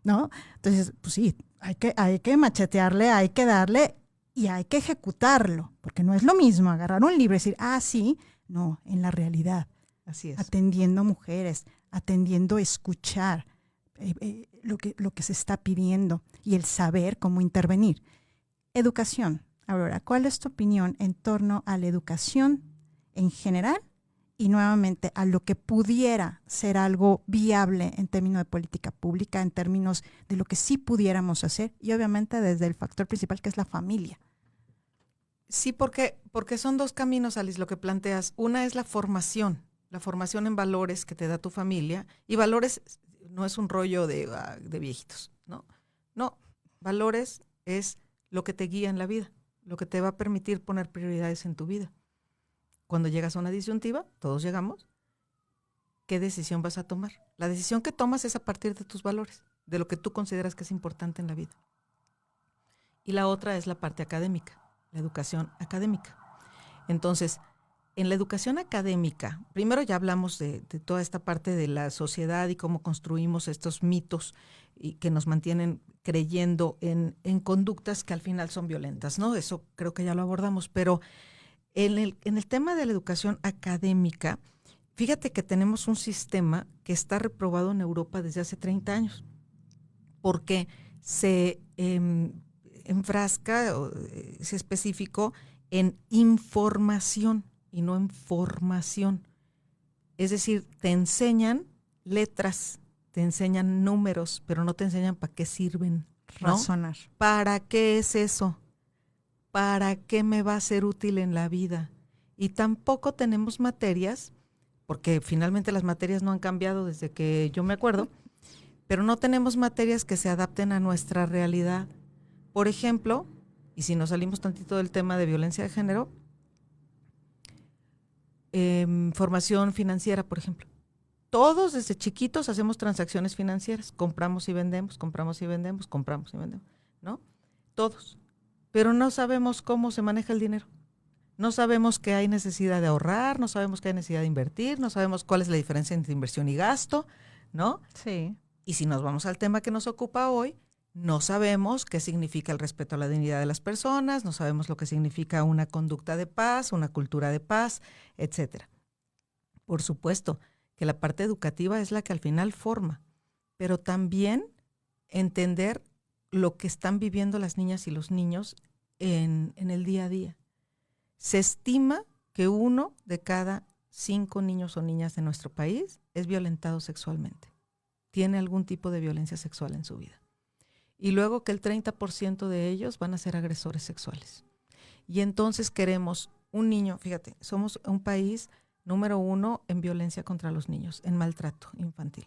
¿No? Entonces, pues sí, hay que machetearle, hay que darle y hay que ejecutarlo, porque no es lo mismo agarrar un libro y decir, sí, no, en la realidad. Así es. Atendiendo mujeres, atendiendo escuchar lo que se está pidiendo y el saber cómo intervenir. Educación. Aurora, ¿cuál es tu opinión en torno a la educación en general y nuevamente a lo que pudiera ser algo viable en términos de política pública, en términos de lo que sí pudiéramos hacer y obviamente desde el factor principal que es la familia? Sí, porque son dos caminos, Alice, lo que planteas. Una es la formación en valores que te da tu familia, y valores no es un rollo de viejitos, ¿no? No, valores es lo que te guía en la vida, lo que te va a permitir poner prioridades en tu vida. Cuando llegas a una disyuntiva, todos llegamos, ¿qué decisión vas a tomar? La decisión que tomas es a partir de tus valores, de lo que tú consideras que es importante en la vida. Y la otra es la parte académica, la educación académica. Entonces, en la educación académica, primero ya hablamos de toda esta parte de la sociedad y cómo construimos estos mitos y que nos mantienen creyendo en conductas que al final son violentas, ¿no? Eso creo que ya lo abordamos, pero en el tema de la educación académica, fíjate que tenemos un sistema que está reprobado en Europa desde hace 30 años, porque se enfrasca, se especificó en información y no en formación. Es decir, te enseñan letras, te enseñan números, pero no te enseñan para qué sirven, ¿no? Razonar. ¿Para qué es eso? ¿Para qué me va a ser útil en la vida? Y tampoco tenemos materias, porque finalmente las materias no han cambiado desde que yo me acuerdo, pero no tenemos materias que se adapten a nuestra realidad. Por ejemplo, y si nos salimos tantito del tema de violencia de género, formación financiera, por ejemplo. Todos desde chiquitos hacemos transacciones financieras, compramos y vendemos, ¿no? Todos. Pero no sabemos cómo se maneja el dinero. No sabemos que hay necesidad de ahorrar, no sabemos que hay necesidad de invertir, no sabemos cuál es la diferencia entre inversión y gasto, ¿no? Sí. Y si nos vamos al tema que nos ocupa hoy, no sabemos qué significa el respeto a la dignidad de las personas, no sabemos lo que significa una conducta de paz, una cultura de paz, etcétera. Por supuesto que la parte educativa es la que al final forma, pero también entender lo que están viviendo las niñas y los niños en el día a día. Se estima que 1 de cada 5 niños o niñas de nuestro país es violentado sexualmente. Tiene algún tipo de violencia sexual en su vida. Y luego que el 30% de ellos van a ser agresores sexuales. Y entonces queremos un niño, fíjate, somos un país número 1 en violencia contra los niños, en maltrato infantil.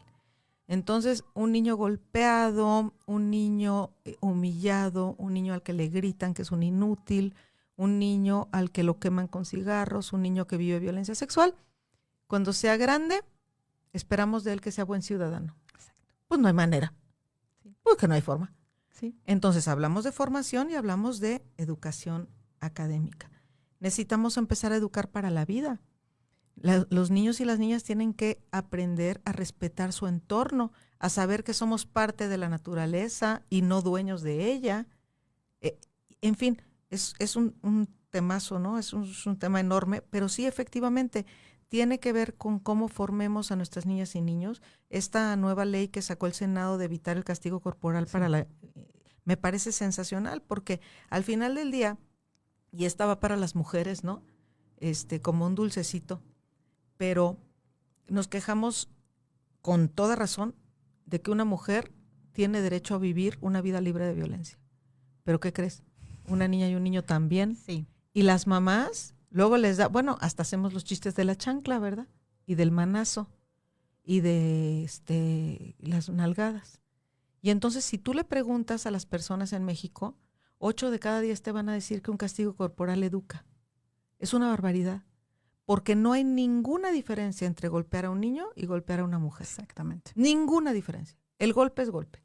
Entonces, un niño golpeado, un niño humillado, un niño al que le gritan que es un inútil, un niño al que lo queman con cigarros, un niño que vive violencia sexual. Cuando sea grande, esperamos de él que sea buen ciudadano. Pues no hay manera, porque no hay forma. Sí. Entonces hablamos de formación y hablamos de educación académica. Necesitamos empezar a educar para la vida. Los niños y las niñas tienen que aprender a respetar su entorno, a saber que somos parte de la naturaleza y no dueños de ella. En fin, es un temazo, ¿no? Es un tema enorme, pero sí, efectivamente, tiene que ver con cómo formemos a nuestras niñas y niños. Esta nueva ley que sacó el Senado de evitar el castigo corporal me parece sensacional, porque al final del día, y esta va para las mujeres, ¿no? Como un dulcecito, pero nos quejamos con toda razón de que una mujer tiene derecho a vivir una vida libre de violencia. ¿Pero qué crees? Una niña y un niño también. Sí. Y las mamás luego les da, bueno, hasta hacemos los chistes de la chancla, ¿verdad? Y del manazo y de las nalgadas. Y entonces, si tú le preguntas a las personas en México, 8 de cada 10 te van a decir que un castigo corporal educa. Es una barbaridad, porque no hay ninguna diferencia entre golpear a un niño y golpear a una mujer. Exactamente. Ninguna diferencia. El golpe es golpe.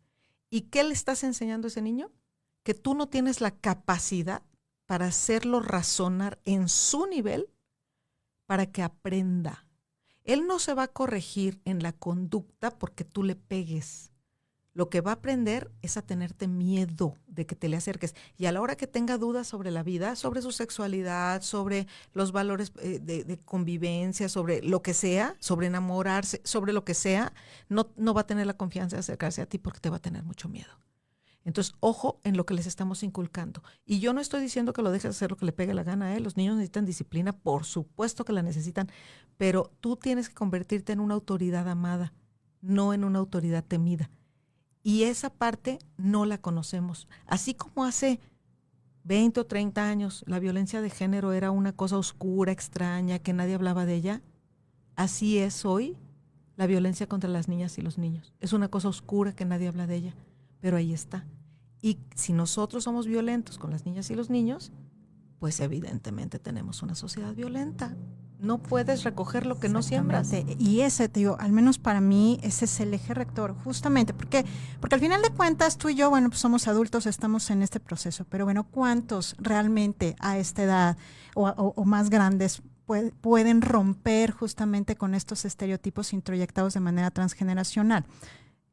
¿Y qué le estás enseñando a ese niño? Que tú no tienes la capacidad para hacerlo razonar en su nivel para que aprenda. Él no se va a corregir en la conducta porque tú le pegues. Lo que va a aprender es a tenerte miedo de que te le acerques. Y a la hora que tenga dudas sobre la vida, sobre su sexualidad, sobre los valores de convivencia, sobre lo que sea, sobre enamorarse, sobre lo que sea, no va a tener la confianza de acercarse a ti porque te va a tener mucho miedo. Entonces, ojo en lo que les estamos inculcando. Y yo no estoy diciendo que lo dejes hacer lo que le pegue la gana, ¿eh? Los niños necesitan disciplina, por supuesto que la necesitan, pero tú tienes que convertirte en una autoridad amada, no en una autoridad temida. Y esa parte no la conocemos. Así como hace 20 o 30 años la violencia de género era una cosa oscura, extraña, que nadie hablaba de ella, así es hoy la violencia contra las niñas y los niños. Es una cosa oscura que nadie habla de ella, pero ahí está. Y si nosotros somos violentos con las niñas y los niños, pues evidentemente tenemos una sociedad violenta. No puedes recoger lo que no siembras. Y ese, te digo, al menos para mí, ese es el eje rector, justamente, porque al final de cuentas tú y yo, bueno, pues somos adultos, estamos en este proceso, pero bueno, ¿cuántos realmente a esta edad o más grandes pueden romper justamente con estos estereotipos introyectados de manera transgeneracional?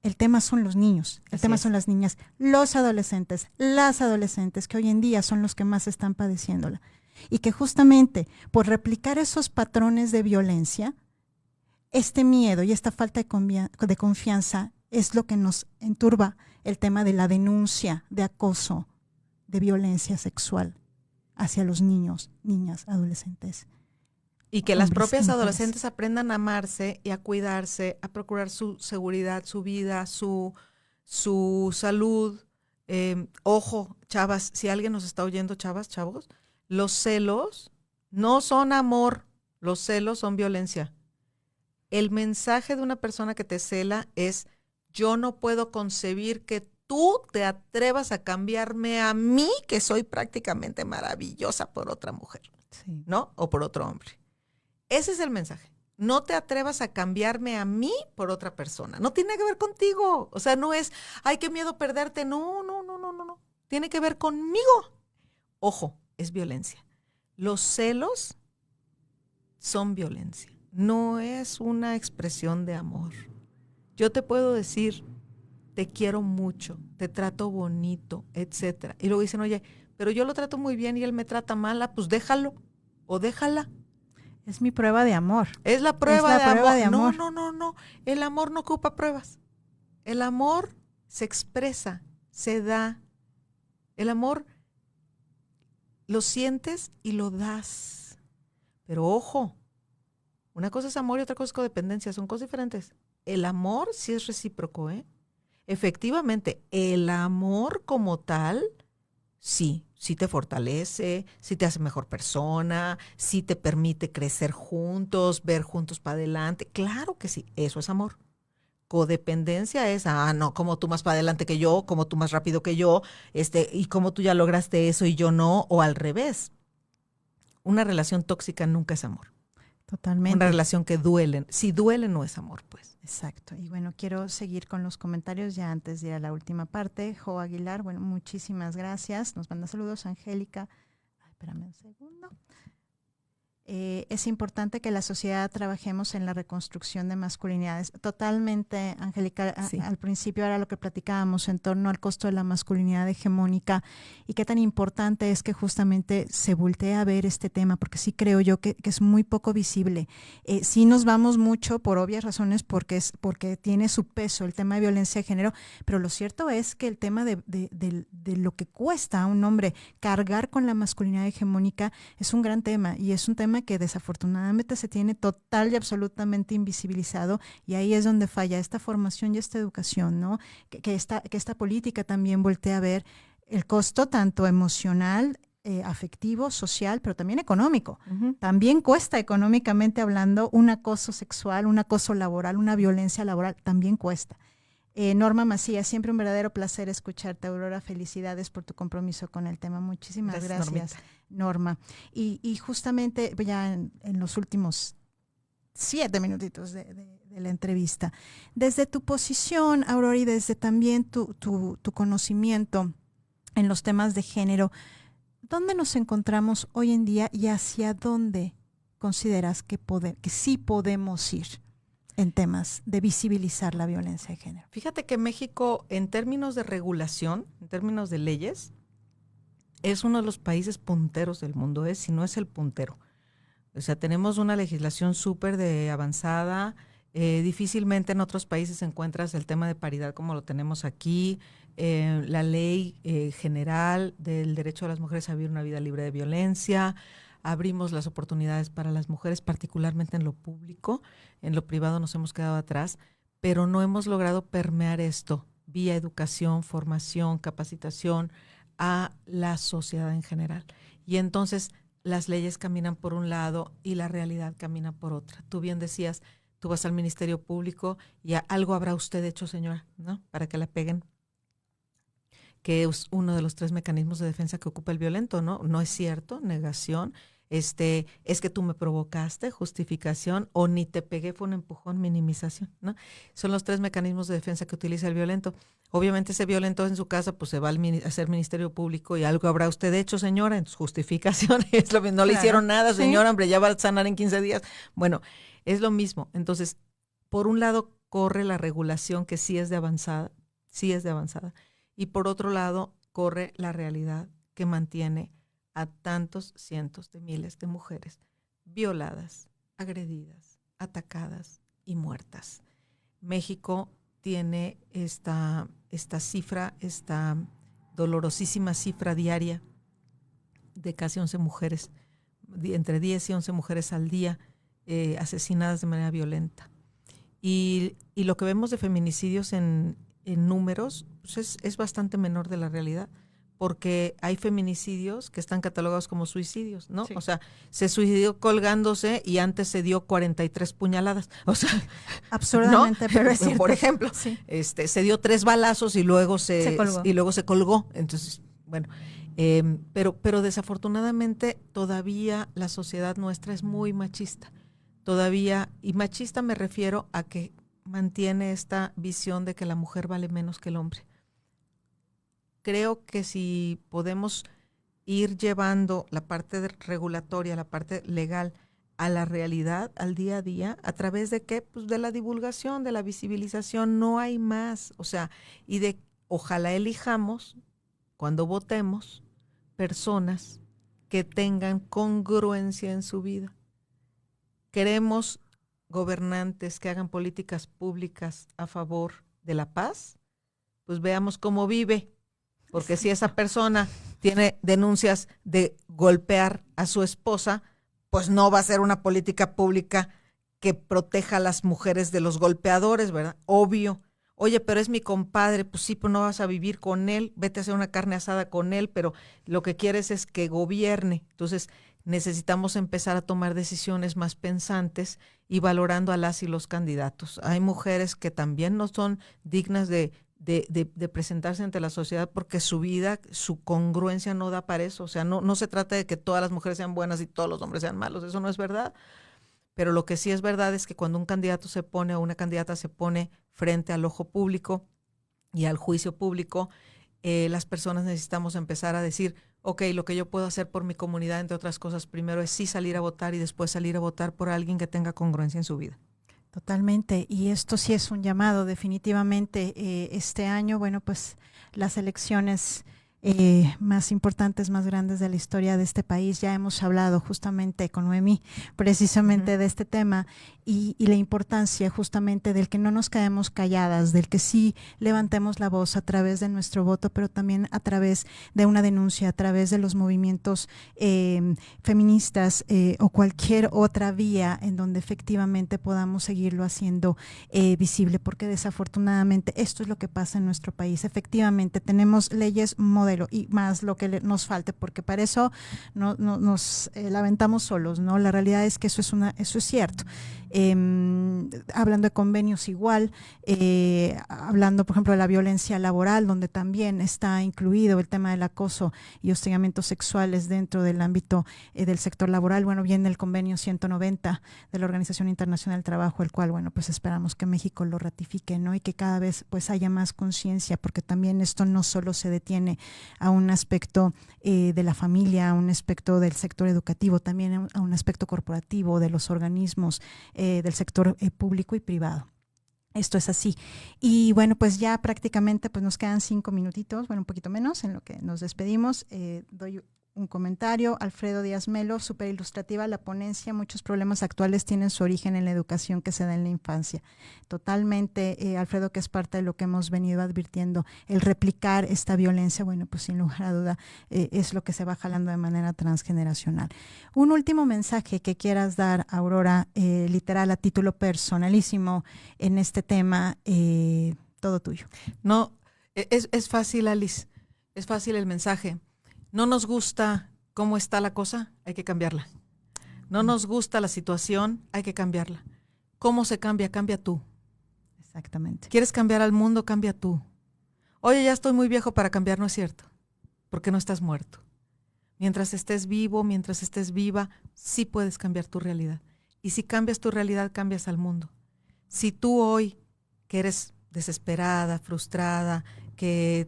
El tema son los niños, el tema son las niñas, los adolescentes, las adolescentes, que hoy en día son los que más están padeciéndola. Y que justamente por replicar esos patrones de violencia, este miedo y esta falta de confianza es lo que nos enturba el tema de la denuncia de acoso, de violencia sexual hacia los niños, niñas, adolescentes. Y que las propias adolescentes aprendan a amarse y a cuidarse, a procurar su seguridad, su vida, su salud. Ojo, chavas, si alguien nos está oyendo, chavas, chavos, los celos no son amor, los celos son violencia. El mensaje de una persona que te cela es: yo no puedo concebir que tú te atrevas a cambiarme a mí, que soy prácticamente maravillosa, por otra mujer, sí, ¿no? O por otro hombre. Ese es el mensaje. No te atrevas a cambiarme a mí por otra persona. No tiene que ver contigo. O sea, no es, ay, qué miedo perderte. No. Tiene que ver conmigo. Ojo, es violencia. Los celos son violencia. No es una expresión de amor. Yo te puedo decir, te quiero mucho, te trato bonito, etcétera. Y luego dicen, oye, pero yo lo trato muy bien y él me trata mal, pues déjalo o déjala. Es mi prueba de amor. Es la prueba de amor. No. El amor no ocupa pruebas. El amor se expresa, se da. El amor lo sientes y lo das. Pero ojo, una cosa es amor y otra cosa es codependencia. Son cosas diferentes. El amor sí es recíproco, ¿eh? Efectivamente, el amor como tal, sí te fortalece, sí te hace mejor persona, sí te permite crecer juntos, ver juntos para adelante. Claro que sí, eso es amor. Codependencia es, no, como tú más para adelante que yo, como tú más rápido que yo, y como tú ya lograste eso y yo no, o al revés. una relación tóxica nunca es amor. Totalmente. Una relación que duele. Si duele, no es amor, pues. Exacto. Y bueno, quiero seguir con los comentarios ya antes de ir a la última parte. Jo Aguilar, bueno, muchísimas gracias. Nos manda saludos, Angélica. Ay, espérame un segundo. Es importante que la sociedad trabajemos en la reconstrucción de masculinidades. Totalmente, Angélica, Sí. Al principio era lo que platicábamos en torno al costo de la masculinidad hegemónica y qué tan importante es que justamente se voltee a ver este tema, porque sí creo yo que es muy poco visible. Sí nos vamos mucho por obvias razones porque tiene su peso el tema de violencia de género, pero lo cierto es que el tema de lo que cuesta a un hombre cargar con la masculinidad hegemónica es un gran tema y es un tema que desafortunadamente se tiene total y absolutamente invisibilizado, y ahí es donde falla esta formación y esta educación, ¿no? Que esta política también voltea a ver el costo tanto emocional, afectivo, social, pero también económico. Uh-huh. También cuesta económicamente hablando un acoso sexual, un acoso laboral, una violencia laboral, también cuesta. Norma Macías, siempre un verdadero placer escucharte, Aurora. Felicidades por tu compromiso con el tema. Muchísimas gracias, Norma. Y justamente ya en los últimos 7 minutitos de la entrevista, desde tu posición, Aurora, y desde también tu conocimiento en los temas de género, ¿dónde nos encontramos hoy en día y hacia dónde consideras que sí podemos ir en temas de visibilizar la violencia de género? Fíjate que México, en términos de regulación, en términos de leyes, es uno de los países punteros del mundo, si no es el puntero. O sea, tenemos una legislación súper avanzada. Difícilmente en otros países encuentras el tema de paridad como lo tenemos aquí. La ley general del derecho de las mujeres a vivir una vida libre de violencia. Abrimos las oportunidades para las mujeres, particularmente en lo público. En lo privado nos hemos quedado atrás, pero no hemos logrado permear esto vía educación, formación, capacitación a la sociedad en general. Y entonces las leyes caminan por un lado y la realidad camina por otra. Tú bien decías, tú vas al Ministerio Público y algo habrá usted hecho, señora, ¿no? Para que la peguen, que es uno de los 3 mecanismos de defensa que ocupa el violento, ¿no? No es cierto, negación. Es que tú me provocaste, justificación, o ni te pegué, fue un empujón, minimización, ¿no? Son los 3 mecanismos de defensa que utiliza el violento. Obviamente ese violento en su casa pues se va a hacer Ministerio Público y algo habrá usted hecho, señora, en su justificación. Es lo mismo, no le hicieron nada, señora, hombre, ya va a sanar en 15 días. Bueno, es lo mismo. Entonces, por un lado corre la regulación que sí es de avanzada, y por otro lado corre la realidad que mantiene a tantos cientos de miles de mujeres violadas, agredidas, atacadas y muertas. México tiene esta cifra, esta dolorosísima cifra diaria de casi 11 mujeres, entre 10 y 11 mujeres al día asesinadas de manera violenta. Y lo que vemos de feminicidios en números pues es bastante menor de la realidad, porque hay feminicidios que están catalogados como suicidios, ¿no? Sí. O sea, se suicidó colgándose y antes se dio 43 puñaladas. O sea, absurdamente, ¿no? Pero es cierto. Por ejemplo, sí. Se dio 3 balazos y luego se colgó. Entonces, bueno, pero desafortunadamente todavía la sociedad nuestra es muy machista. Todavía, y machista me refiero a que mantiene esta visión de que la mujer vale menos que el hombre. Creo que si podemos ir llevando la parte regulatoria, la parte legal a la realidad, al día a día, ¿a través de qué? Pues de la divulgación, de la visibilización, no hay más. O sea, ojalá elijamos, cuando votemos, personas que tengan congruencia en su vida. Queremos gobernantes que hagan políticas públicas a favor de la paz, pues veamos cómo vive. Porque si esa persona tiene denuncias de golpear a su esposa, pues no va a ser una política pública que proteja a las mujeres de los golpeadores, ¿verdad? Obvio. Oye, pero es mi compadre, pues sí, pues no vas a vivir con él, vete a hacer una carne asada con él, pero lo que quieres es que gobierne. Entonces necesitamos empezar a tomar decisiones más pensantes y valorando a las y los candidatos. Hay mujeres que también no son dignas de de presentarse ante la sociedad porque su vida, su congruencia no da para eso. O sea, no se trata de que todas las mujeres sean buenas y todos los hombres sean malos. Eso no es verdad. Pero lo que sí es verdad es que cuando un candidato se pone o una candidata se pone frente al ojo público y al juicio público, las personas necesitamos empezar a decir, ok, lo que yo puedo hacer por mi comunidad, entre otras cosas, primero es sí salir a votar y después salir a votar por alguien que tenga congruencia en su vida. Totalmente, y esto sí es un llamado definitivamente. Este año, bueno, pues las elecciones más importantes, más grandes de la historia de este país, ya hemos hablado justamente con Noemí precisamente de este tema y la importancia justamente del que no nos quedemos calladas, del que sí levantemos la voz a través de nuestro voto, pero también a través de una denuncia, a través de los movimientos feministas o cualquier otra vía en donde efectivamente podamos seguirlo haciendo visible, porque desafortunadamente esto es lo que pasa en nuestro país. Efectivamente tenemos leyes modelo y más lo que nos falte, porque para eso nos lamentamos solos, ¿no? La realidad es que eso es cierto. Hablando de convenios igual, hablando por ejemplo de la violencia laboral, donde también está incluido el tema del acoso y hostigamientos sexuales dentro del ámbito del sector laboral. Bueno, viene el convenio 190 de la Organización Internacional del Trabajo, el cual, bueno, pues esperamos que México lo ratifique, ¿no? Y que cada vez pues haya más conciencia, porque también esto no solo se detiene a un aspecto de la familia, a un aspecto del sector educativo, también a un aspecto corporativo, de los organismos del sector público y privado. Esto es así. Y bueno, pues ya prácticamente pues nos quedan 5 minutitos, bueno, un poquito menos en lo que nos despedimos. Doy un comentario. Alfredo Díaz Melo, súper ilustrativa la ponencia. Muchos problemas actuales tienen su origen en la educación que se da en la infancia. Totalmente, Alfredo, que es parte de lo que hemos venido advirtiendo. El replicar esta violencia, bueno, pues sin lugar a duda es lo que se va jalando de manera transgeneracional. Un último mensaje que quieras dar, Aurora, literal a título personalísimo en este tema, todo tuyo. No, es fácil, Alice. Es fácil el mensaje. No nos gusta cómo está la cosa, hay que cambiarla. No nos gusta la situación, hay que cambiarla. ¿Cómo se cambia? Cambia tú. Exactamente. ¿Quieres cambiar al mundo? Cambia tú. Oye, ya estoy muy viejo para cambiar, no es cierto, porque no estás muerto. Mientras estés vivo, mientras estés viva, sí puedes cambiar tu realidad. Y si cambias tu realidad, cambias al mundo. Si tú hoy, que eres desesperada, frustrada, que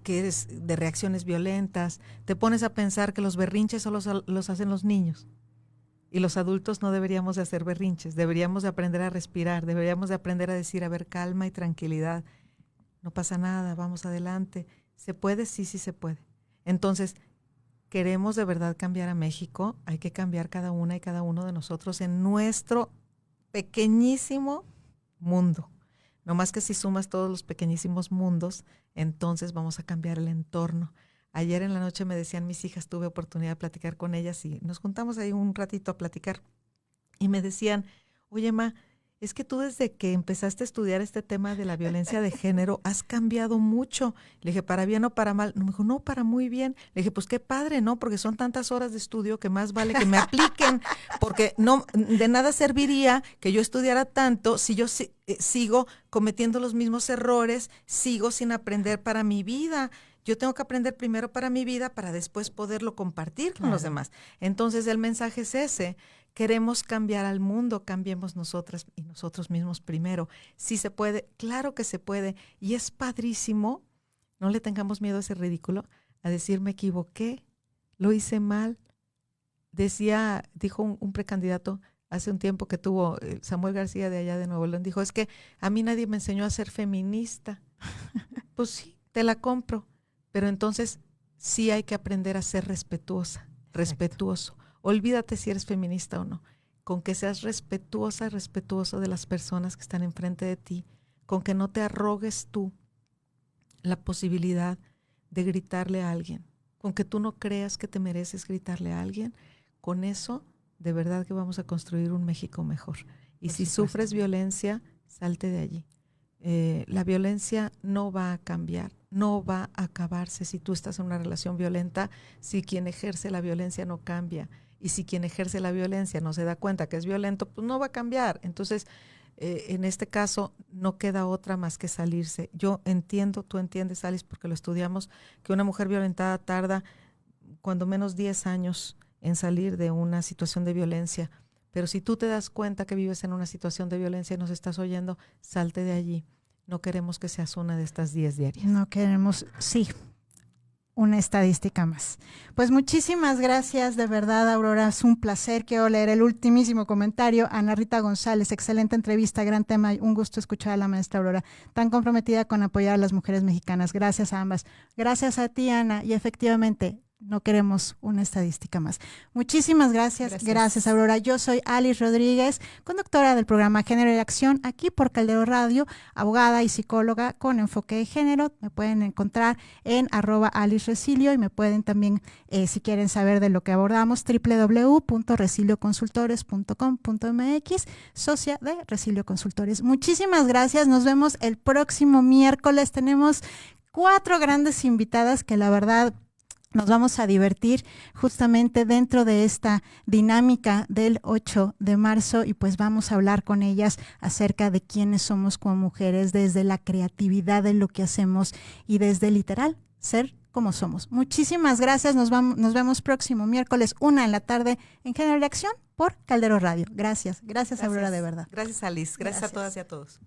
eres de reacciones violentas, te pones a pensar que los berrinches solo los hacen los niños y los adultos no deberíamos de hacer berrinches, deberíamos de aprender a respirar, deberíamos de aprender a decir, a ver, calma y tranquilidad, no pasa nada, vamos adelante. ¿Se puede? Sí, sí se puede. Entonces, queremos de verdad cambiar a México, hay que cambiar cada una y cada uno de nosotros en nuestro pequeñísimo mundo. No más que si sumas todos los pequeñísimos mundos, entonces vamos a cambiar el entorno. Ayer en la noche me decían mis hijas, tuve oportunidad de platicar con ellas y nos juntamos ahí un ratito a platicar. Y me decían, oye, ma, es que tú desde que empezaste a estudiar este tema de la violencia de género has cambiado mucho. Le dije, ¿para bien o para mal? No, me dijo, no, para muy bien. Le dije, pues qué padre, ¿no? Porque son tantas horas de estudio que más vale que me apliquen, porque no, de nada serviría que yo estudiara tanto si yo sigo cometiendo los mismos errores, sigo sin aprender para mi vida. Yo tengo que aprender primero para mi vida para después poderlo compartir con los demás. Entonces el mensaje es ese. Queremos cambiar al mundo, cambiemos nosotras y nosotros mismos primero. Sí se puede, claro que se puede. Y es padrísimo, no le tengamos miedo a ese ridículo, a decir me equivoqué, lo hice mal. Dijo un precandidato hace un tiempo que tuvo Samuel García de allá de Nuevo León, dijo, es que a mí nadie me enseñó a ser feminista. Pues sí, te la compro, pero entonces sí hay que aprender a ser respetuosa, respetuoso. Olvídate si eres feminista o no, con que seas respetuosa, respetuoso de las personas que están enfrente de ti, con que no te arrogues tú la posibilidad de gritarle a alguien, con que tú no creas que te mereces gritarle a alguien, con eso de verdad que vamos a construir un México mejor. Y si sufres violencia, salte de allí. La violencia no va a cambiar, no va a acabarse si tú estás en una relación violenta, si quien ejerce la violencia no cambia. Y si quien ejerce la violencia no se da cuenta que es violento, pues no va a cambiar. Entonces, en este caso no queda otra más que salirse. Yo entiendo, tú entiendes, Alice, porque lo estudiamos, que una mujer violentada tarda cuando menos 10 años en salir de una situación de violencia. Pero si tú te das cuenta que vives en una situación de violencia y nos estás oyendo, salte de allí. No queremos que seas una de estas 10 diarias. No queremos, sí, una estadística más. Pues muchísimas gracias, de verdad, Aurora, es un placer. Quiero leer el ultimísimo comentario. Ana Rita González, excelente entrevista, gran tema, un gusto escuchar a la maestra Aurora, tan comprometida con apoyar a las mujeres mexicanas. Gracias a ambas. Gracias a ti, Ana, y efectivamente, no queremos una estadística más. Muchísimas gracias. Gracias, Aurora. Yo soy Alice Rodríguez, conductora del programa Género y Acción, aquí por Caldero Radio, abogada y psicóloga con enfoque de género. Me pueden encontrar en @AliceRecilio y me pueden también, si quieren saber de lo que abordamos, www.recilioconsultores.com.mx, socia de Recilio Consultores. Muchísimas gracias. Nos vemos el próximo miércoles. Tenemos 4 grandes invitadas que la verdad nos vamos a divertir justamente dentro de esta dinámica del 8 de marzo y pues vamos a hablar con ellas acerca de quiénes somos como mujeres, desde la creatividad de lo que hacemos y desde literal ser como somos. Muchísimas gracias, nos vemos próximo miércoles 1 en la tarde en Género y Acción por Caldero Radio. Gracias, Aurora, de verdad. Gracias, Alice, gracias a todas y a todos.